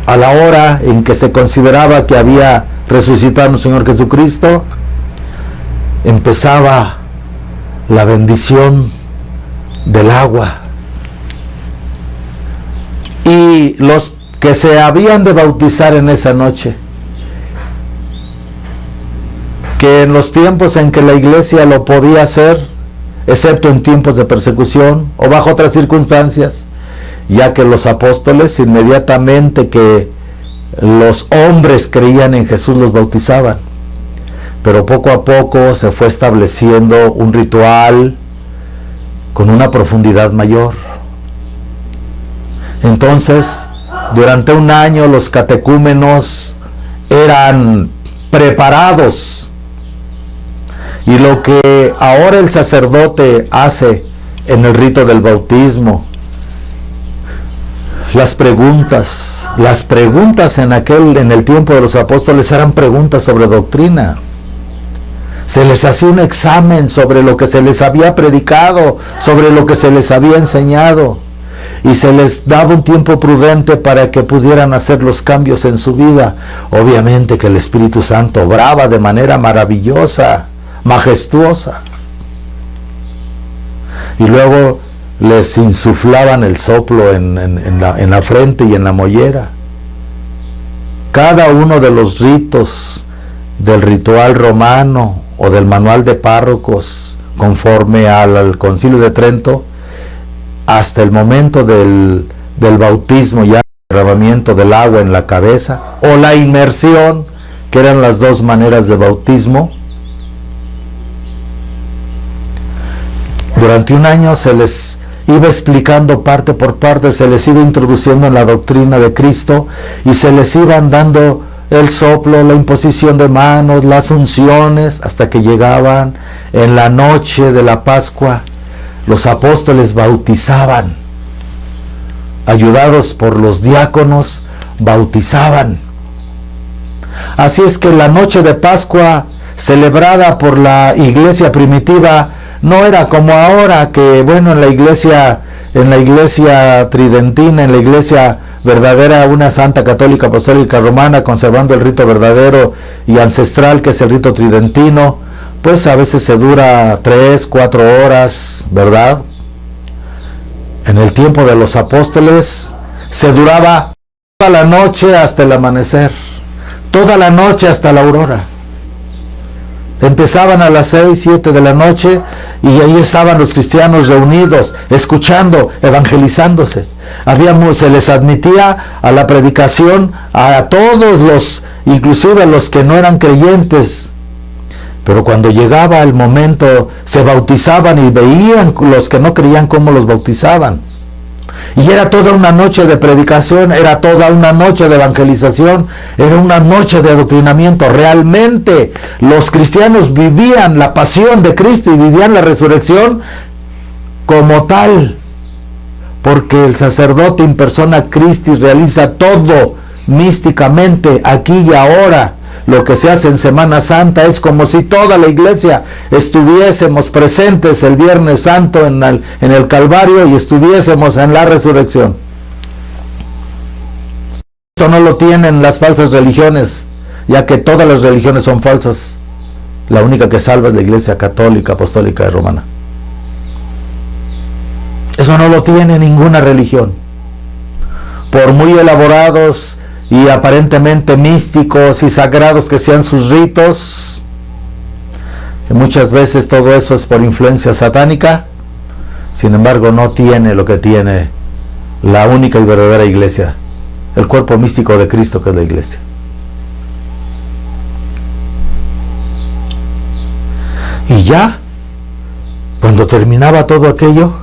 hora en que se consideraba que había resucitado nuestro Señor Jesucristo, empezaba la bendición del agua, y los que se habían de bautizar en esa noche, que en los tiempos en que la iglesia lo podía hacer, excepto en tiempos de persecución o bajo otras circunstancias, ya que los apóstoles, inmediatamente que los hombres creían en Jesús, los bautizaban. Pero poco a poco se fue estableciendo un ritual con una profundidad mayor. Entonces, durante un año los catecúmenos eran preparados, y lo que ahora el sacerdote hace en el rito del bautismo, las preguntas en el tiempo de los apóstoles eran preguntas sobre doctrina. Se les hacía un examen sobre lo que se les había predicado, sobre lo que se les había enseñado. y se les daba un tiempo prudente para que pudieran hacer los cambios en su vida. Obviamente que el Espíritu Santo obraba de manera maravillosa, majestuosa. Y luego les insuflaban el soplo en la frente y en la mollera. Cada uno de los ritos del ritual romano o del manual de párrocos, conforme al Concilio de Trento, hasta el momento del bautismo, ya el derramamiento del agua en la cabeza, o la inmersión, que eran las dos maneras de bautismo, durante un año se les iba explicando parte por parte, se les iba introduciendo en la doctrina de Cristo y se les iban dando el soplo, la imposición de manos, las unciones, hasta que llegaban en la noche de la Pascua. Los apóstoles bautizaban, ayudados por los diáconos, bautizaban. Así es que la noche de Pascua, celebrada por la iglesia primitiva, no era como ahora, que bueno, en la iglesia tridentina, en la iglesia verdadera, una santa católica apostólica romana, conservando el rito verdadero y ancestral, que es el rito tridentino, pues a veces se dura 3, 4 horas, ¿verdad? En el tiempo de los apóstoles se duraba toda la noche hasta el amanecer, toda la noche hasta la aurora. Empezaban a las 6, 7 de la noche y ahí estaban los cristianos reunidos, escuchando, evangelizándose. Se les admitía a la predicación a todos los, inclusive a los que no eran creyentes. Pero cuando llegaba el momento, se bautizaban y veían los que no creían cómo los bautizaban. Y era toda una noche de predicación, era toda una noche de evangelización, era una noche de adoctrinamiento. Realmente los cristianos vivían la pasión de Cristo y vivían la resurrección como tal, porque el sacerdote in persona Christi realiza todo místicamente aquí y ahora. Lo que se hace en Semana Santa es como si toda la iglesia estuviésemos presentes el Viernes Santo en el Calvario y estuviésemos en la resurrección. Eso no lo tienen las falsas religiones, ya que todas las religiones son falsas. La única que salva es la Iglesia Católica Apostólica Romana. Eso no lo tiene ninguna religión. Por muy elaborados y aparentemente místicos y sagrados que sean sus ritos, que muchas veces todo eso es por influencia satánica, sin embargo no tiene lo que tiene la única y verdadera iglesia, el cuerpo místico de Cristo, que es la iglesia. Y ya, cuando terminaba todo aquello,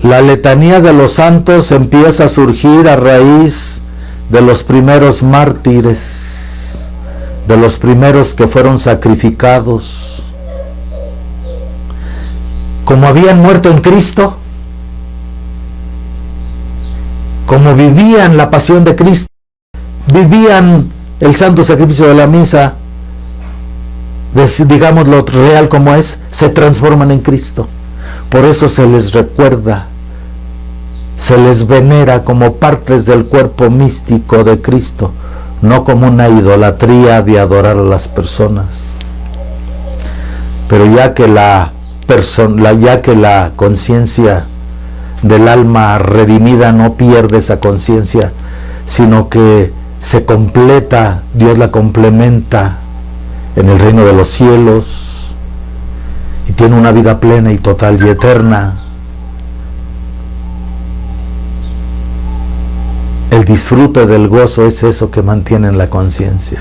la letanía de los santos empieza a surgir a raíz de los primeros mártires, de los primeros que fueron sacrificados. Como habían muerto en Cristo, como vivían la pasión de Cristo, vivían el santo sacrificio de la misa, digamos lo real como es, se transforman en Cristo. Por eso se les recuerda, se les venera como partes del cuerpo místico de Cristo, no como una idolatría de adorar a las personas. Pero ya que la conciencia del alma redimida no pierde esa conciencia, sino que se completa, Dios la complementa en el reino de los cielos y tiene una vida plena y total y eterna. El disfrute del gozo es eso que mantiene en la conciencia.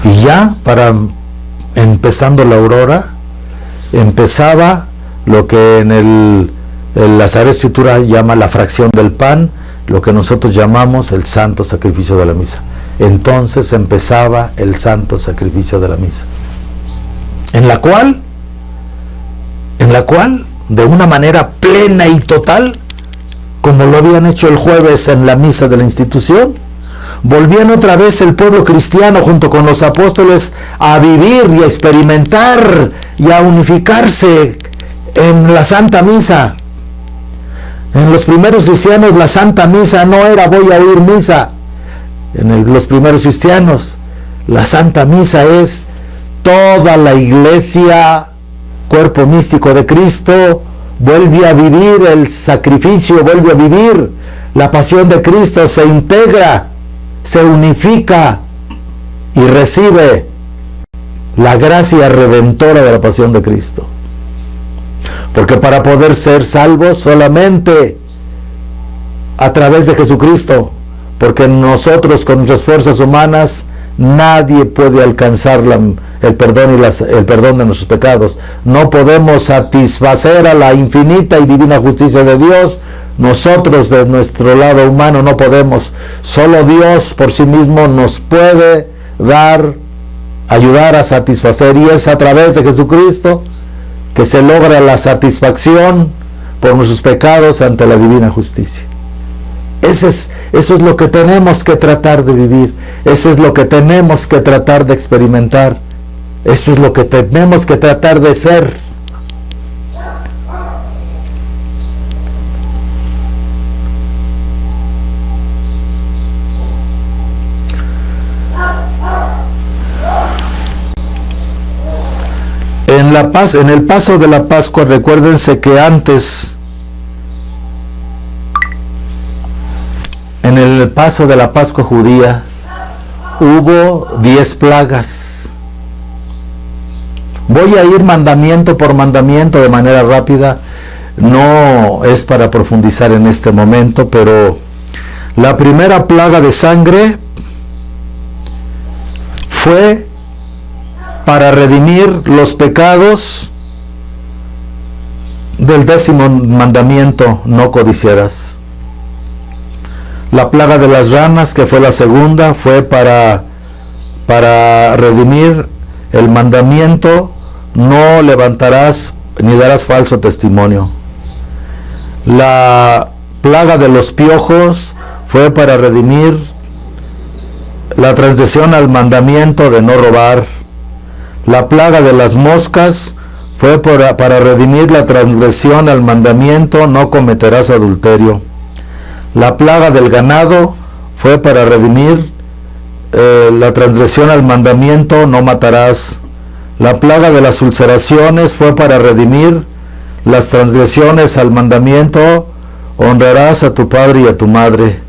Y ya empezando la aurora, empezaba lo que en la Sagrada Escritura llama la fracción del pan, lo que nosotros llamamos el santo sacrificio de la misa. Entonces empezaba el santo sacrificio de la misa, en la cual de una manera plena y total, como lo habían hecho el jueves en la misa de la institución, volvían otra vez el pueblo cristiano junto con los apóstoles a vivir y a experimentar y a unificarse en la Santa Misa. En los primeros cristianos la Santa Misa no era voy a oír misa. Los primeros cristianos la Santa Misa es toda la iglesia, cuerpo místico de Cristo, vuelve a vivir el sacrificio, vuelve a vivir la pasión de Cristo, se integra, se unifica y recibe la gracia redentora de la pasión de Cristo. Porque para poder ser salvos solamente a través de Jesucristo, porque nosotros con nuestras fuerzas humanas nadie puede alcanzar el perdón de nuestros pecados. No podemos satisfacer a la infinita y divina justicia de Dios. Nosotros de nuestro lado humano no podemos. Solo Dios por sí mismo nos puede ayudar a satisfacer, y es a través de Jesucristo que se logra la satisfacción por nuestros pecados ante la divina justicia. Eso es lo que tenemos que tratar de vivir, eso es lo que tenemos que tratar de experimentar, eso es lo que tenemos que tratar de ser. En el paso de la Pascua, recuérdense que antes, en el paso de la Pascua judía, hubo 10 plagas. Voy a ir mandamiento por mandamiento de manera rápida, no es para profundizar en este momento, pero la primera plaga de sangre fue para redimir los pecados del 10º mandamiento, no codiciarás. La plaga de las ranas, que fue la segunda, fue para redimir el mandamiento, no levantarás ni darás falso testimonio. La plaga de los piojos fue para redimir la transgresión al mandamiento de no robar. La plaga de las moscas fue para redimir la transgresión al mandamiento, no cometerás adulterio. La plaga del ganado fue para redimir la transgresión al mandamiento, no matarás. La plaga de las ulceraciones fue para redimir las transgresiones al mandamiento, honrarás a tu padre y a tu madre.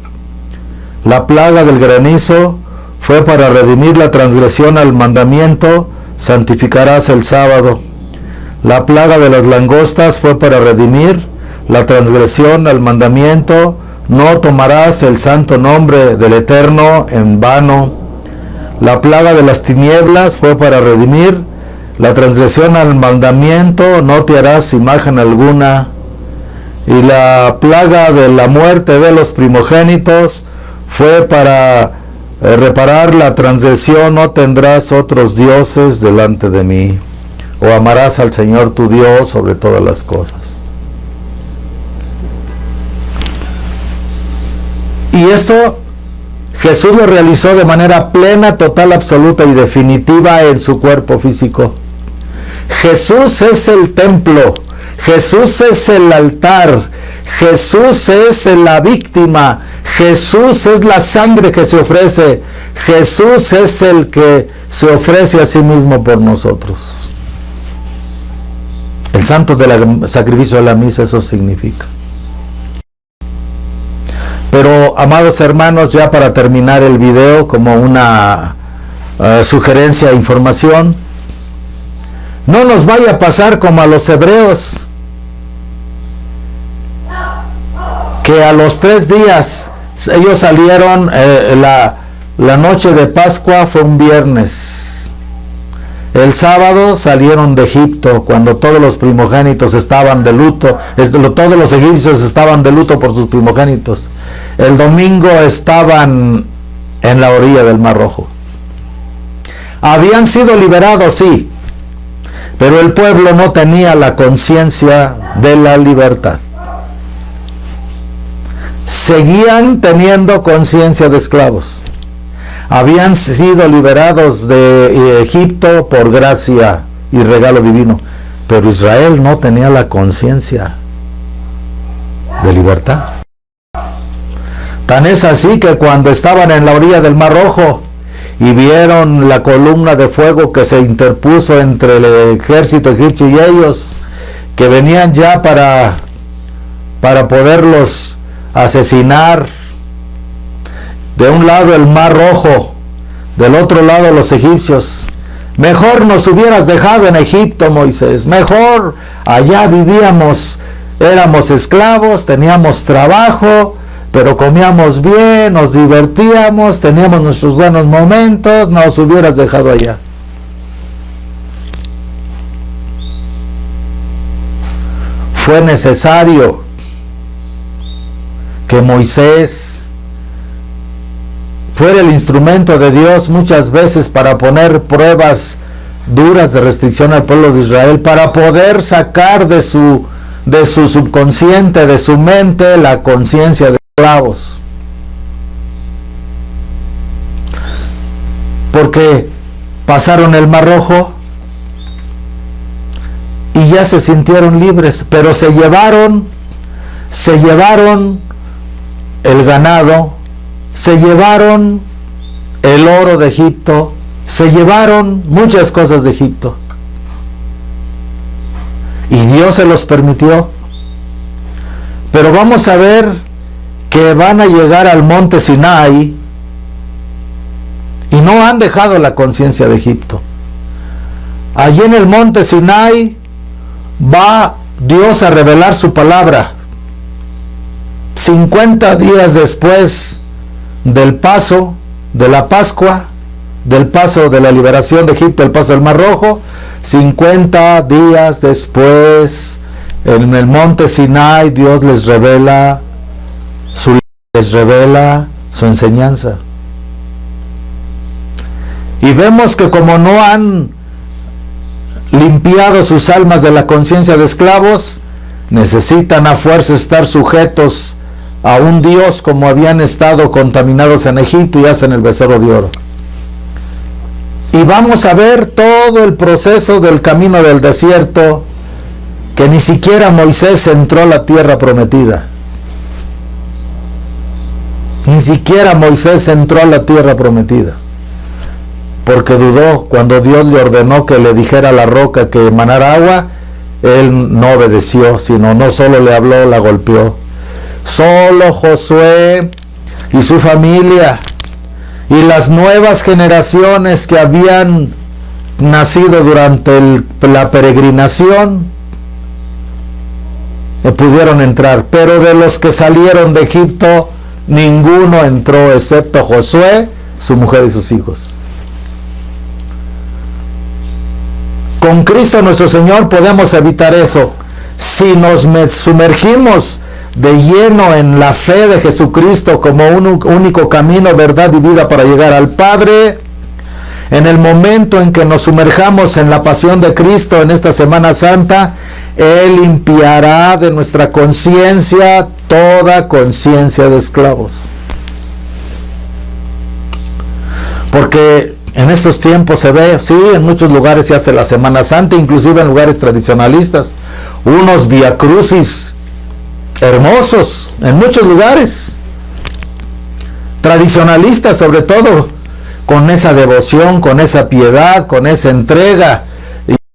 La plaga del granizo fue para redimir la transgresión al mandamiento, santificarás el sábado. La plaga de las langostas fue para redimir la transgresión al mandamiento, no tomarás el santo nombre del Eterno en vano. La plaga de las tinieblas fue para redimir la transgresión al mandamiento, no te harás imagen alguna. Y la plaga de la muerte de los primogénitos fue para reparar la transgresión, no tendrás otros dioses delante de mí, o amarás al Señor tu Dios sobre todas las cosas. Y esto Jesús lo realizó de manera plena, total, absoluta y definitiva en su cuerpo físico. Jesús es el templo, Jesús es el altar, Jesús es la víctima, Jesús es la sangre que se ofrece, Jesús es el que se ofrece a sí mismo por nosotros. El santo del sacrificio de la misa, eso significa. Pero, amados hermanos, ya para terminar el video, como una sugerencia e información, no nos vaya a pasar como a los hebreos, que a los 3 días ellos salieron, la noche de Pascua fue un viernes, el sábado salieron de Egipto cuando todos los primogénitos estaban de luto, todos los egipcios estaban de luto por sus primogénitos. El domingo estaban en la orilla del Mar Rojo. Habían sido liberados, sí, pero el pueblo no tenía la conciencia de la libertad. Seguían teniendo conciencia de esclavos. Habían sido liberados de Egipto por gracia y regalo divino, Pero Israel no tenía la conciencia de libertad. Tan es así que cuando estaban en la orilla del Mar Rojo y vieron la columna de fuego que se interpuso entre el ejército egipcio y ellos, que venían ya para poderlos asesinar, de un lado el Mar Rojo, del otro lado los egipcios. Mejor nos hubieras dejado en Egipto, Moisés, mejor allá vivíamos, éramos esclavos, teníamos trabajo, pero comíamos bien, nos divertíamos, teníamos nuestros buenos momentos, nos hubieras dejado allá. Fue necesario que Moisés fuera el instrumento de Dios muchas veces para poner pruebas duras de restricción al pueblo de Israel, para poder sacar de su subconsciente, de su mente, la conciencia de esclavos. Porque pasaron el Mar Rojo y ya se sintieron libres, pero se llevaron el ganado, se llevaron el oro de Egipto, se llevaron muchas cosas de Egipto. Y Dios se los permitió. Pero vamos a ver que van a llegar al monte Sinai y no han dejado la conciencia de Egipto. Allí en el monte Sinai va Dios a revelar su palabra. 50 días después del paso de la Pascua, del paso de la liberación de Egipto, el paso del Mar Rojo, 50 días después, en el monte Sinai, Dios les revela su enseñanza. Y vemos que como no han limpiado sus almas de la conciencia de esclavos, necesitan a fuerza estar sujetos a un Dios como habían estado contaminados en Egipto y hacen el becerro de oro. Y vamos a ver todo el proceso del camino del desierto, que ni siquiera Moisés entró a la tierra prometida. Ni siquiera Moisés entró a la tierra prometida, porque dudó cuando Dios le ordenó que le dijera a la roca que emanara agua. Él no obedeció, sino no solo le habló, la golpeó. Solo Josué y su familia y las nuevas generaciones que habían nacido durante la peregrinación pudieron entrar, pero de los que salieron de Egipto ninguno entró excepto Josué, su mujer y sus hijos. Con Cristo nuestro Señor podemos evitar eso. Si nos sumergimos de lleno en la fe de Jesucristo como un único camino, verdad y vida para llegar al Padre, en el momento en que nos sumerjamos en la pasión de Cristo en esta Semana Santa, Él limpiará de nuestra conciencia toda conciencia de esclavos. Porque en estos tiempos se ve, sí, en muchos lugares se hace la Semana Santa, inclusive en lugares tradicionalistas, unos viacrucis hermosos, en muchos lugares, tradicionalistas sobre todo, con esa devoción, con esa piedad, con esa entrega,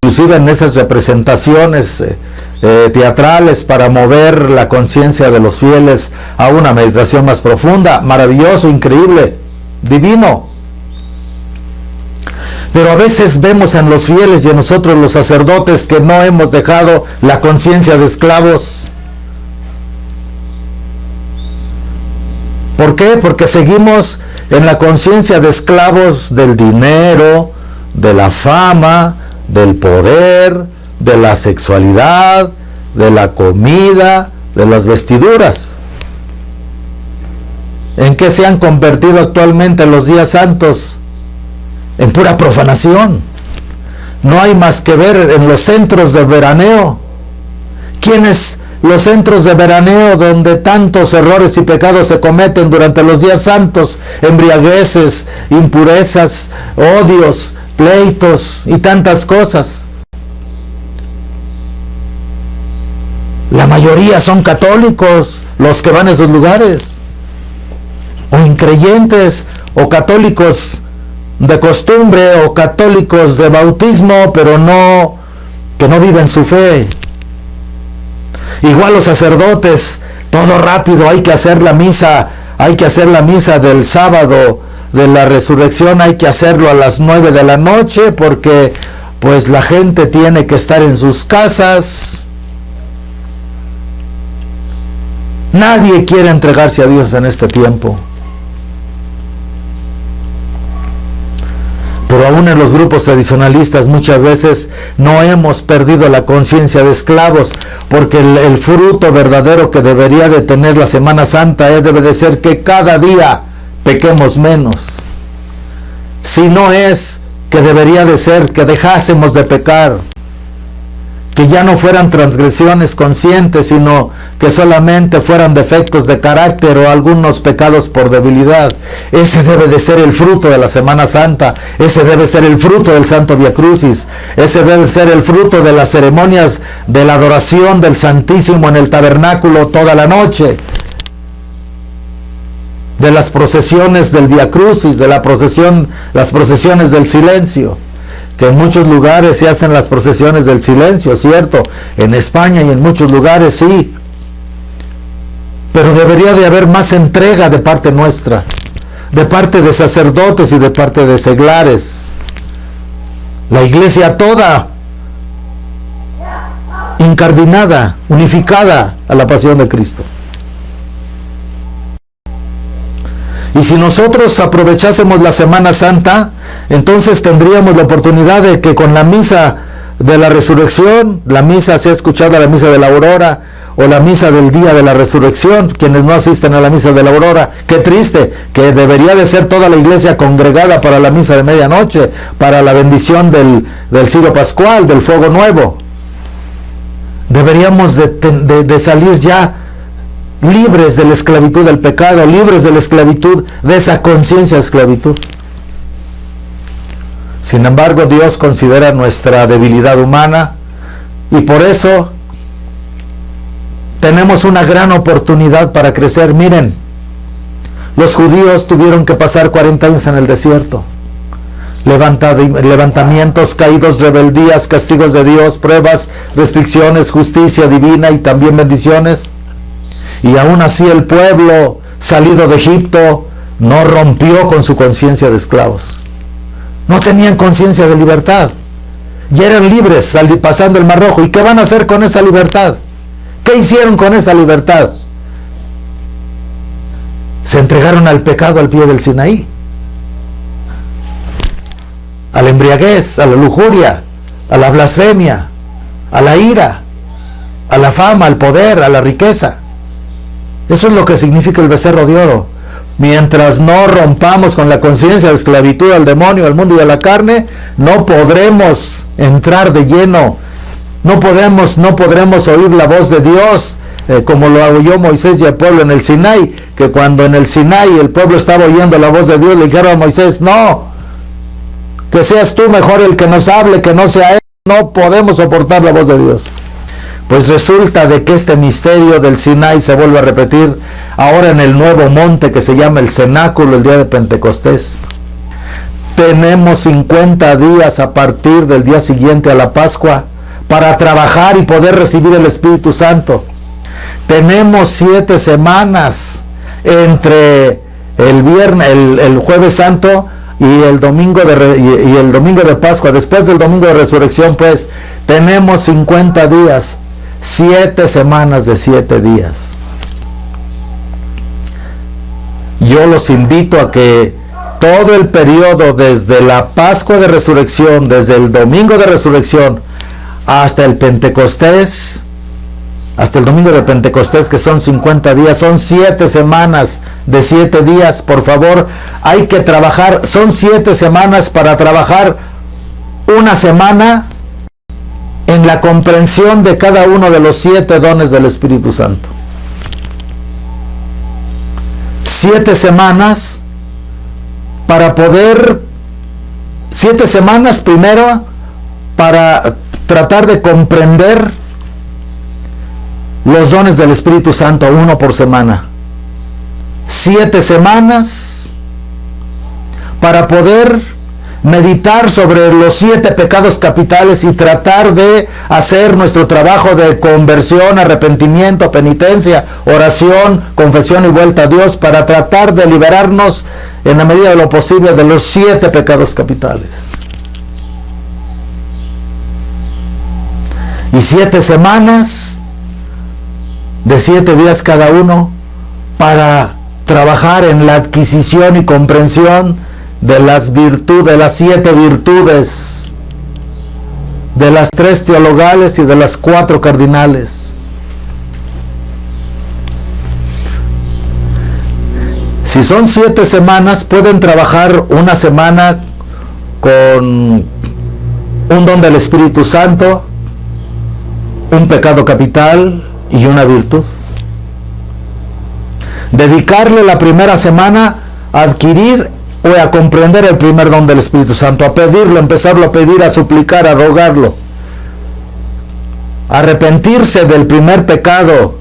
inclusive en esas representaciones teatrales para mover la conciencia de los fieles a una meditación más profunda. Maravilloso, increíble, divino. Pero a veces vemos en los fieles y en nosotros los sacerdotes que no hemos dejado la conciencia de esclavos. ¿Por qué? Porque seguimos en la conciencia de esclavos del dinero, de la fama, del poder, de la sexualidad, de la comida, de las vestiduras. ¿En qué se han convertido actualmente los días santos? En pura profanación. No hay más que ver en los centros de veraneo. ¿Quiénes los centros de veraneo donde tantos errores y pecados se cometen durante los días santos? Embriagueces, impurezas, odios, pleitos y tantas cosas. La mayoría son católicos, los que van a esos lugares, o increyentes, o católicos de costumbre, o católicos de bautismo, pero no, que no viven su fe. Igual los sacerdotes, todo rápido, hay que hacer la misa del sábado de la resurrección, hay que hacerlo a las 9 de la noche, porque pues la gente tiene que estar en sus casas. Nadie quiere entregarse a Dios en este tiempo. Pero aún en los grupos tradicionalistas muchas veces no hemos perdido la conciencia de esclavos, porque el fruto verdadero que debería de tener la Semana Santa debe de ser que cada día pequemos menos. Si no es que debería de ser que dejásemos de pecar, que ya no fueran transgresiones conscientes, sino que solamente fueran defectos de carácter o algunos pecados por debilidad. Ese debe de ser el fruto de la Semana Santa, ese debe ser el fruto del Santo Via Crucis, ese debe ser el fruto de las ceremonias de la adoración del Santísimo en el tabernáculo toda la noche, de las procesiones del Via Crucis, de las procesiones del silencio, que en muchos lugares se hacen las procesiones del silencio, ¿cierto? En España y en muchos lugares sí. Pero debería de haber más entrega de parte nuestra, de parte de sacerdotes y de parte de seglares. La iglesia toda incardinada, unificada a la pasión de Cristo. Y si nosotros aprovechásemos la Semana Santa, entonces tendríamos la oportunidad de que con la misa de la resurrección, la misa sea escuchada, la misa de la aurora, o la misa del día de la resurrección, quienes no asisten a la misa de la aurora, qué triste, que debería de ser toda la iglesia congregada para la misa de medianoche, para la bendición del Cirio Pascual, del fuego nuevo. Deberíamos de salir ya libres de la esclavitud del pecado, libres de la esclavitud, de esa conciencia de esclavitud. Sin embargo, Dios considera nuestra debilidad humana y por eso tenemos una gran oportunidad para crecer. Miren, los judíos tuvieron que pasar 40 años en el desierto. Levantamientos, caídos, rebeldías, castigos de Dios, pruebas, restricciones, justicia divina y también bendiciones. Y aún así el pueblo salido de Egipto no rompió con su conciencia de esclavos. No tenían conciencia de libertad. Y eran libres pasando el Mar Rojo. ¿Y qué van a hacer con esa libertad? ¿Qué hicieron con esa libertad? Se entregaron al pecado al pie del Sinaí. A la embriaguez, a la lujuria, a la blasfemia, a la ira, a la fama, al poder, a la riqueza. Eso es lo que significa el becerro de oro. Mientras no rompamos con la conciencia de esclavitud al demonio, al mundo y a la carne, no podremos entrar de lleno. No podremos oír la voz de Dios, como lo oyó Moisés y el pueblo en el Sinaí, que cuando en el Sinaí el pueblo estaba oyendo la voz de Dios, le dijeron a Moisés, no, que seas tú mejor el que nos hable, que no sea él. No podemos soportar la voz de Dios. Pues resulta de que este misterio del Sinaí se vuelve a repetir ahora en el nuevo monte que se llama el cenáculo, el día de Pentecostés. Tenemos 50 días a partir del día siguiente a la Pascua para trabajar y poder recibir el Espíritu Santo. Tenemos 7 semanas entre el Jueves Santo y el domingo de Pascua. Después del domingo de resurrección, pues tenemos 50 días. 7 semanas de 7 días. Yo los invito a que todo el periodo desde la Pascua de Resurrección, desde el domingo de Resurrección hasta el Pentecostés, hasta el domingo de Pentecostés, que son 50 días, son 7 semanas de 7 días. Por favor, hay que trabajar, son 7 semanas para trabajar una semana en la comprensión de cada uno de los 7 dones del Espíritu Santo. 7 semanas para poder, 7 semanas primero para tratar de comprender los dones del Espíritu Santo, uno por semana. 7 semanas para poder meditar sobre los 7 pecados capitales y tratar de hacer nuestro trabajo de conversión, arrepentimiento, penitencia, oración, confesión y vuelta a Dios, para tratar de liberarnos en la medida de lo posible de los 7 pecados capitales. Y 7 semanas de 7 días cada uno para trabajar en la adquisición y comprensión de las virtudes, de las 7 virtudes, de las 3 teologales y de las 4 cardinales. Si son 7 semanas, pueden trabajar una semana con un don del Espíritu Santo, un pecado capital y una virtud. Dedicarle la primera semana a adquirir o a comprender el primer don del Espíritu Santo, a pedirlo, empezarlo a pedir, a suplicar, a rogarlo, arrepentirse del primer pecado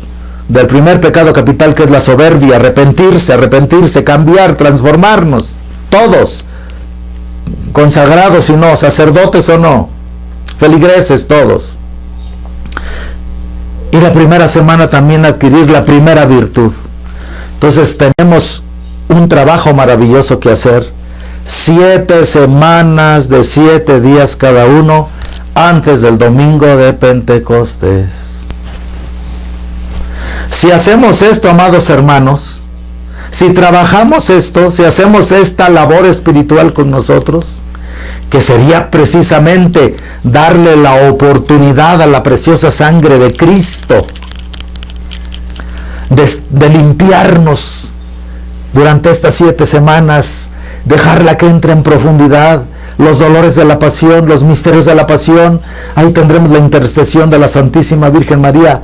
capital, que es la soberbia, arrepentirse, cambiar, transformarnos, todos, consagrados y no, sacerdotes o no, feligreses todos. Y la primera semana también adquirir la primera virtud. Entonces tenemos un trabajo maravilloso que hacer. 7 semanas de 7 días cada uno antes del domingo de Pentecostés. Si hacemos esto, amados hermanos, si trabajamos esto, si hacemos esta labor espiritual con nosotros, que sería precisamente darle la oportunidad a la preciosa sangre de Cristo de limpiarnos durante estas 7 semanas, dejarla que entre en profundidad, los dolores de la pasión, los misterios de la pasión. Ahí tendremos la intercesión de la Santísima Virgen María,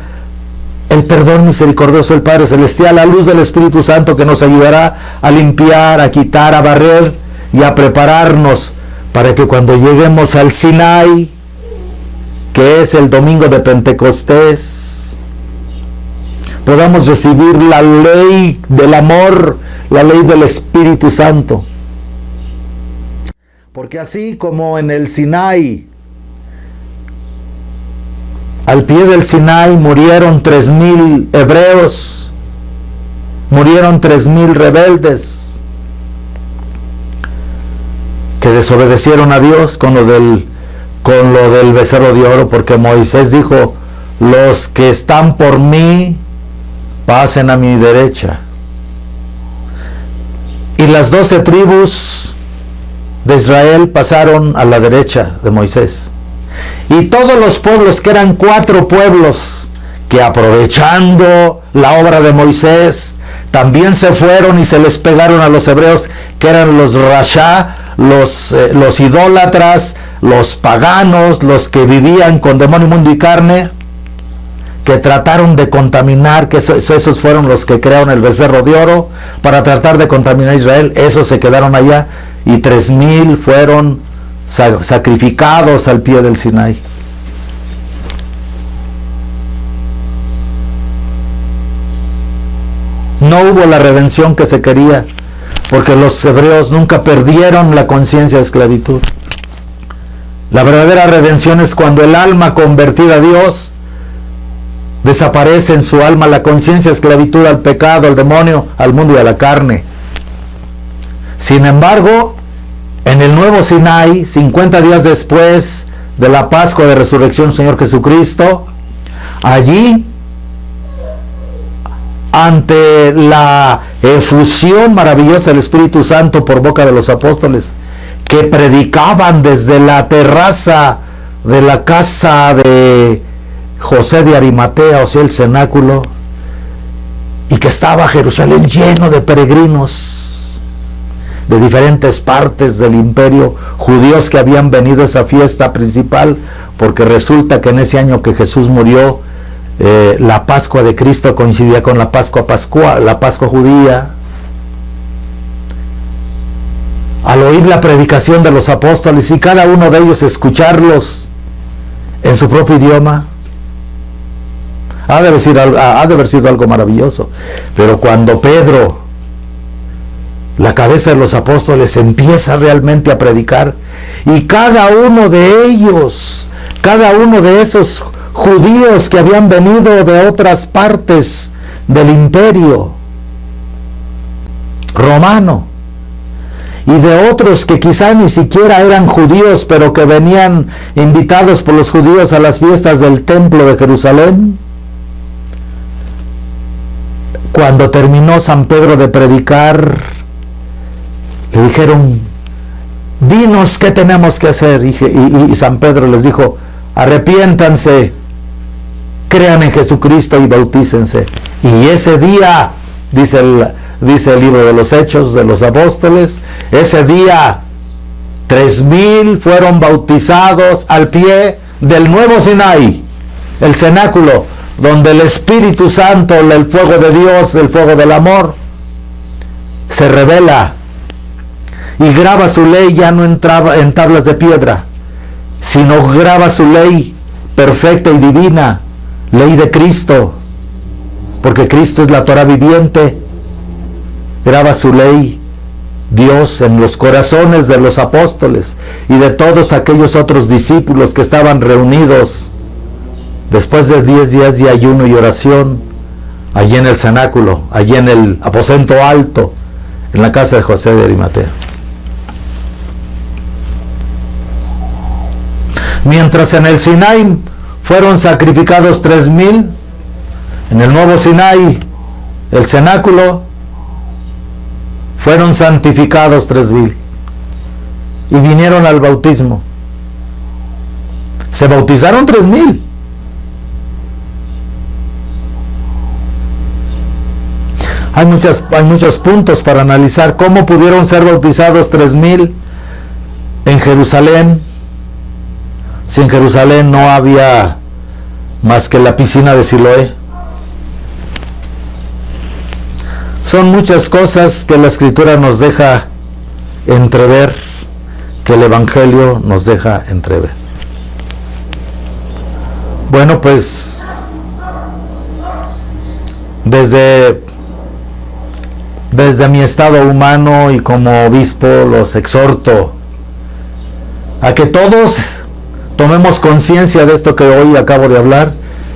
el perdón misericordioso del Padre Celestial, la luz del Espíritu Santo que nos ayudará a limpiar, a quitar, a barrer y a prepararnos para que cuando lleguemos al Sinai, que es el domingo de Pentecostés, podamos recibir la ley del amor, la ley del Espíritu Santo. Porque así como en el Sinai, al pie del Sinai murieron 3,000 hebreos, murieron 3,000 rebeldes que desobedecieron a Dios con lo del becerro de oro, porque Moisés dijo: los que están por mí pasen a mi derecha. Y las 12 tribus de Israel pasaron a la derecha de Moisés. Y todos los pueblos, que eran 4 pueblos, que aprovechando la obra de Moisés, también se fueron y se les pegaron a los hebreos, que eran los Rasha, los idólatras, los paganos, los que vivían con demonio, mundo y carne, que trataron de contaminar, que esos fueron los que crearon el becerro de oro para tratar de contaminar a Israel. Esos se quedaron allá y 3,000 fueron sacrificados al pie del Sinai. No hubo la redención que se quería, porque los hebreos nunca perdieron la conciencia de esclavitud. La verdadera redención es cuando el alma convertida a Dios desaparece en su alma la conciencia de esclavitud al pecado, al demonio, al mundo y a la carne. Sin embargo, en el nuevo Sinai, 50 días después de la Pascua de Resurrección del Señor Jesucristo, allí, ante la efusión maravillosa del Espíritu Santo por boca de los apóstoles, que predicaban desde la terraza de la casa de José de Arimatea, o sea, el cenáculo, y que estaba Jerusalén lleno de peregrinos de diferentes partes del imperio, judíos que habían venido a esa fiesta principal, porque resulta que en ese año que Jesús murió, la Pascua de Cristo coincidía con la Pascua judía. Al oír la predicación de los apóstoles y cada uno de ellos escucharlos en su propio idioma, Ha de haber sido algo maravilloso. Pero cuando Pedro, la cabeza de los apóstoles, empieza realmente a predicar, y cada uno de ellos, cada uno de esos judíos que habían venido de otras partes del imperio romano, y de otros que quizá ni siquiera eran judíos, pero que venían invitados por los judíos a las fiestas del templo de Jerusalén, cuando terminó San Pedro de predicar, le dijeron: dinos qué tenemos que hacer. Y San Pedro les dijo: arrepiéntanse, crean en Jesucristo y bautícense. Y ese día, dice el libro de los Hechos de los Apóstoles, ese día 3,000 fueron bautizados al pie del nuevo Sinaí, el cenáculo, donde el Espíritu Santo, el fuego de Dios, el fuego del amor, se revela y graba su ley ya no en tablas de piedra, sino graba su ley perfecta y divina, ley de Cristo, porque Cristo es la Torah viviente. Graba su ley Dios en los corazones de los apóstoles y de todos aquellos otros discípulos que estaban reunidos después de 10 días de ayuno y oración, allí en el cenáculo, allí en el aposento alto, en la casa de José de Arimatea. Mientras en el Sinaí fueron sacrificados 3,000, en el nuevo Sinaí, el cenáculo, fueron santificados 3,000 y vinieron al bautismo. Se bautizaron 3,000. Hay muchos puntos para analizar cómo pudieron ser bautizados 3,000 en Jerusalén, si en Jerusalén no había más que la piscina de Siloé. Son muchas cosas que la Escritura nos deja entrever, que el Evangelio nos deja entrever. Bueno, pues desde mi estado humano y como obispo los exhorto a que todos tomemos conciencia de esto que hoy acabo de hablar.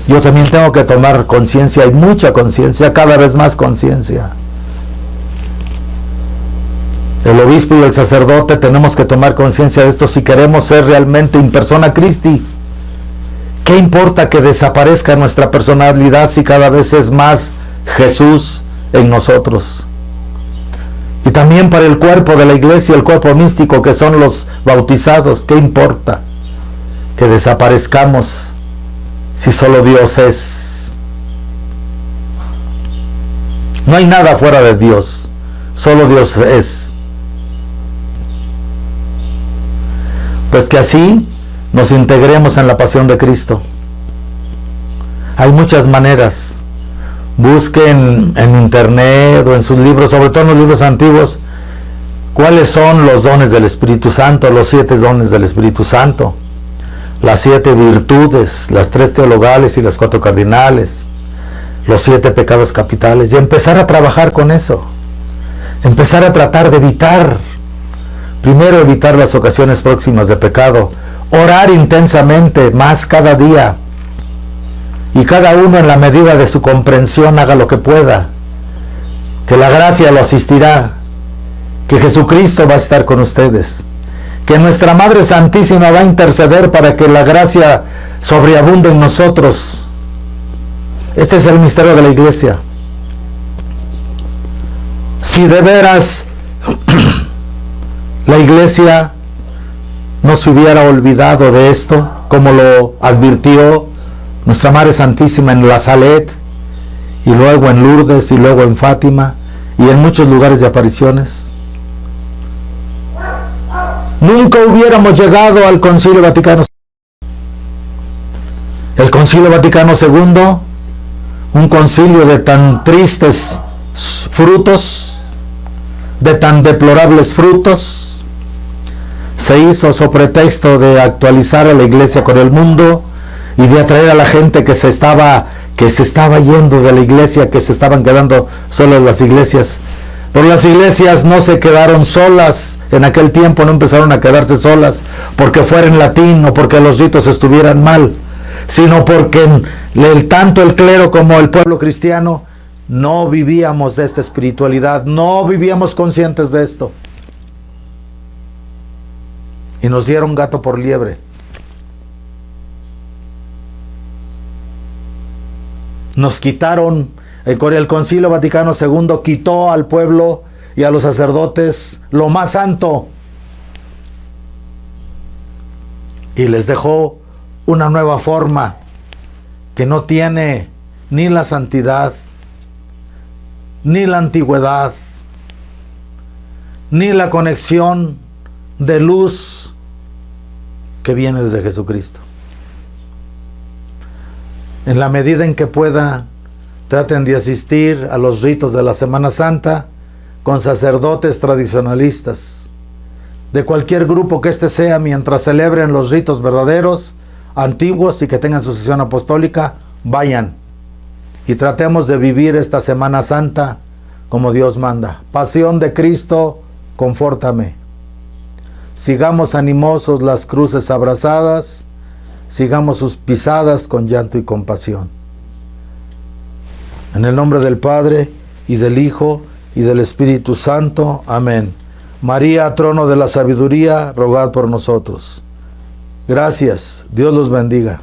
Yo también tengo que tomar conciencia, y mucha conciencia, cada vez más conciencia. El obispo y el sacerdote tenemos que tomar conciencia de esto si queremos ser realmente in persona Christi. ¿Qué importa que desaparezca nuestra personalidad si cada vez es más Jesús en nosotros? Y también para el cuerpo de la iglesia, el cuerpo místico que son los bautizados, ¿qué importa que desaparezcamos si solo Dios es? No hay nada fuera de Dios, solo Dios es. Pues que así nos integremos en la pasión de Cristo. Hay muchas maneras. Busquen en internet o en sus libros, sobre todo en los libros antiguos, cuáles son los dones del Espíritu Santo, los 7 dones del Espíritu Santo, las 7 virtudes, las 3 teologales y las 4 cardinales, los 7 pecados capitales, y empezar a trabajar con eso. Empezar a tratar de evitar, primero evitar las ocasiones próximas de pecado, orar intensamente más cada día, y cada uno en la medida de su comprensión haga lo que pueda, que la gracia lo asistirá, que Jesucristo va a estar con ustedes, que nuestra Madre Santísima va a interceder para que la gracia sobreabunde en nosotros. Este es el misterio de la iglesia. Si de veras la iglesia no se hubiera olvidado de esto, como lo advirtió nuestra Madre Santísima en La Salet, y luego en Lourdes, y luego en Fátima, y en muchos lugares de apariciones, nunca hubiéramos llegado al Concilio Vaticano II. El Concilio Vaticano II, un concilio de tan tristes frutos, de tan deplorables frutos, se hizo sobre pretexto de actualizar a la iglesia con el mundo y de atraer a la gente que se estaba que se estaba yendo de la iglesia, que se estaban quedando solas las iglesias. Pero las iglesias no se quedaron solas en aquel tiempo, no empezaron a quedarse solas porque fuera en latín o porque los ritos estuvieran mal, sino porque tanto el clero como el pueblo cristiano no vivíamos de esta espiritualidad, no vivíamos conscientes de esto. Y nos dieron gato por liebre. Nos quitaron, el Concilio Vaticano II quitó al pueblo y a los sacerdotes lo más santo y les dejó una nueva forma que no tiene ni la santidad, ni la antigüedad, ni la conexión de luz que viene desde Jesucristo. En la medida en que pueda, traten de asistir a los ritos de la Semana Santa con sacerdotes tradicionalistas, de cualquier grupo que éste sea, mientras celebren los ritos verdaderos, antiguos y que tengan sucesión apostólica, vayan y tratemos de vivir esta Semana Santa como Dios manda. Pasión de Cristo, confórtame. Sigamos animosos las cruces abrazadas, sigamos sus pisadas con llanto y compasión. En el nombre del Padre, y del Hijo, y del Espíritu Santo. Amén. María, trono de la sabiduría, rogad por nosotros. Gracias. Dios los bendiga.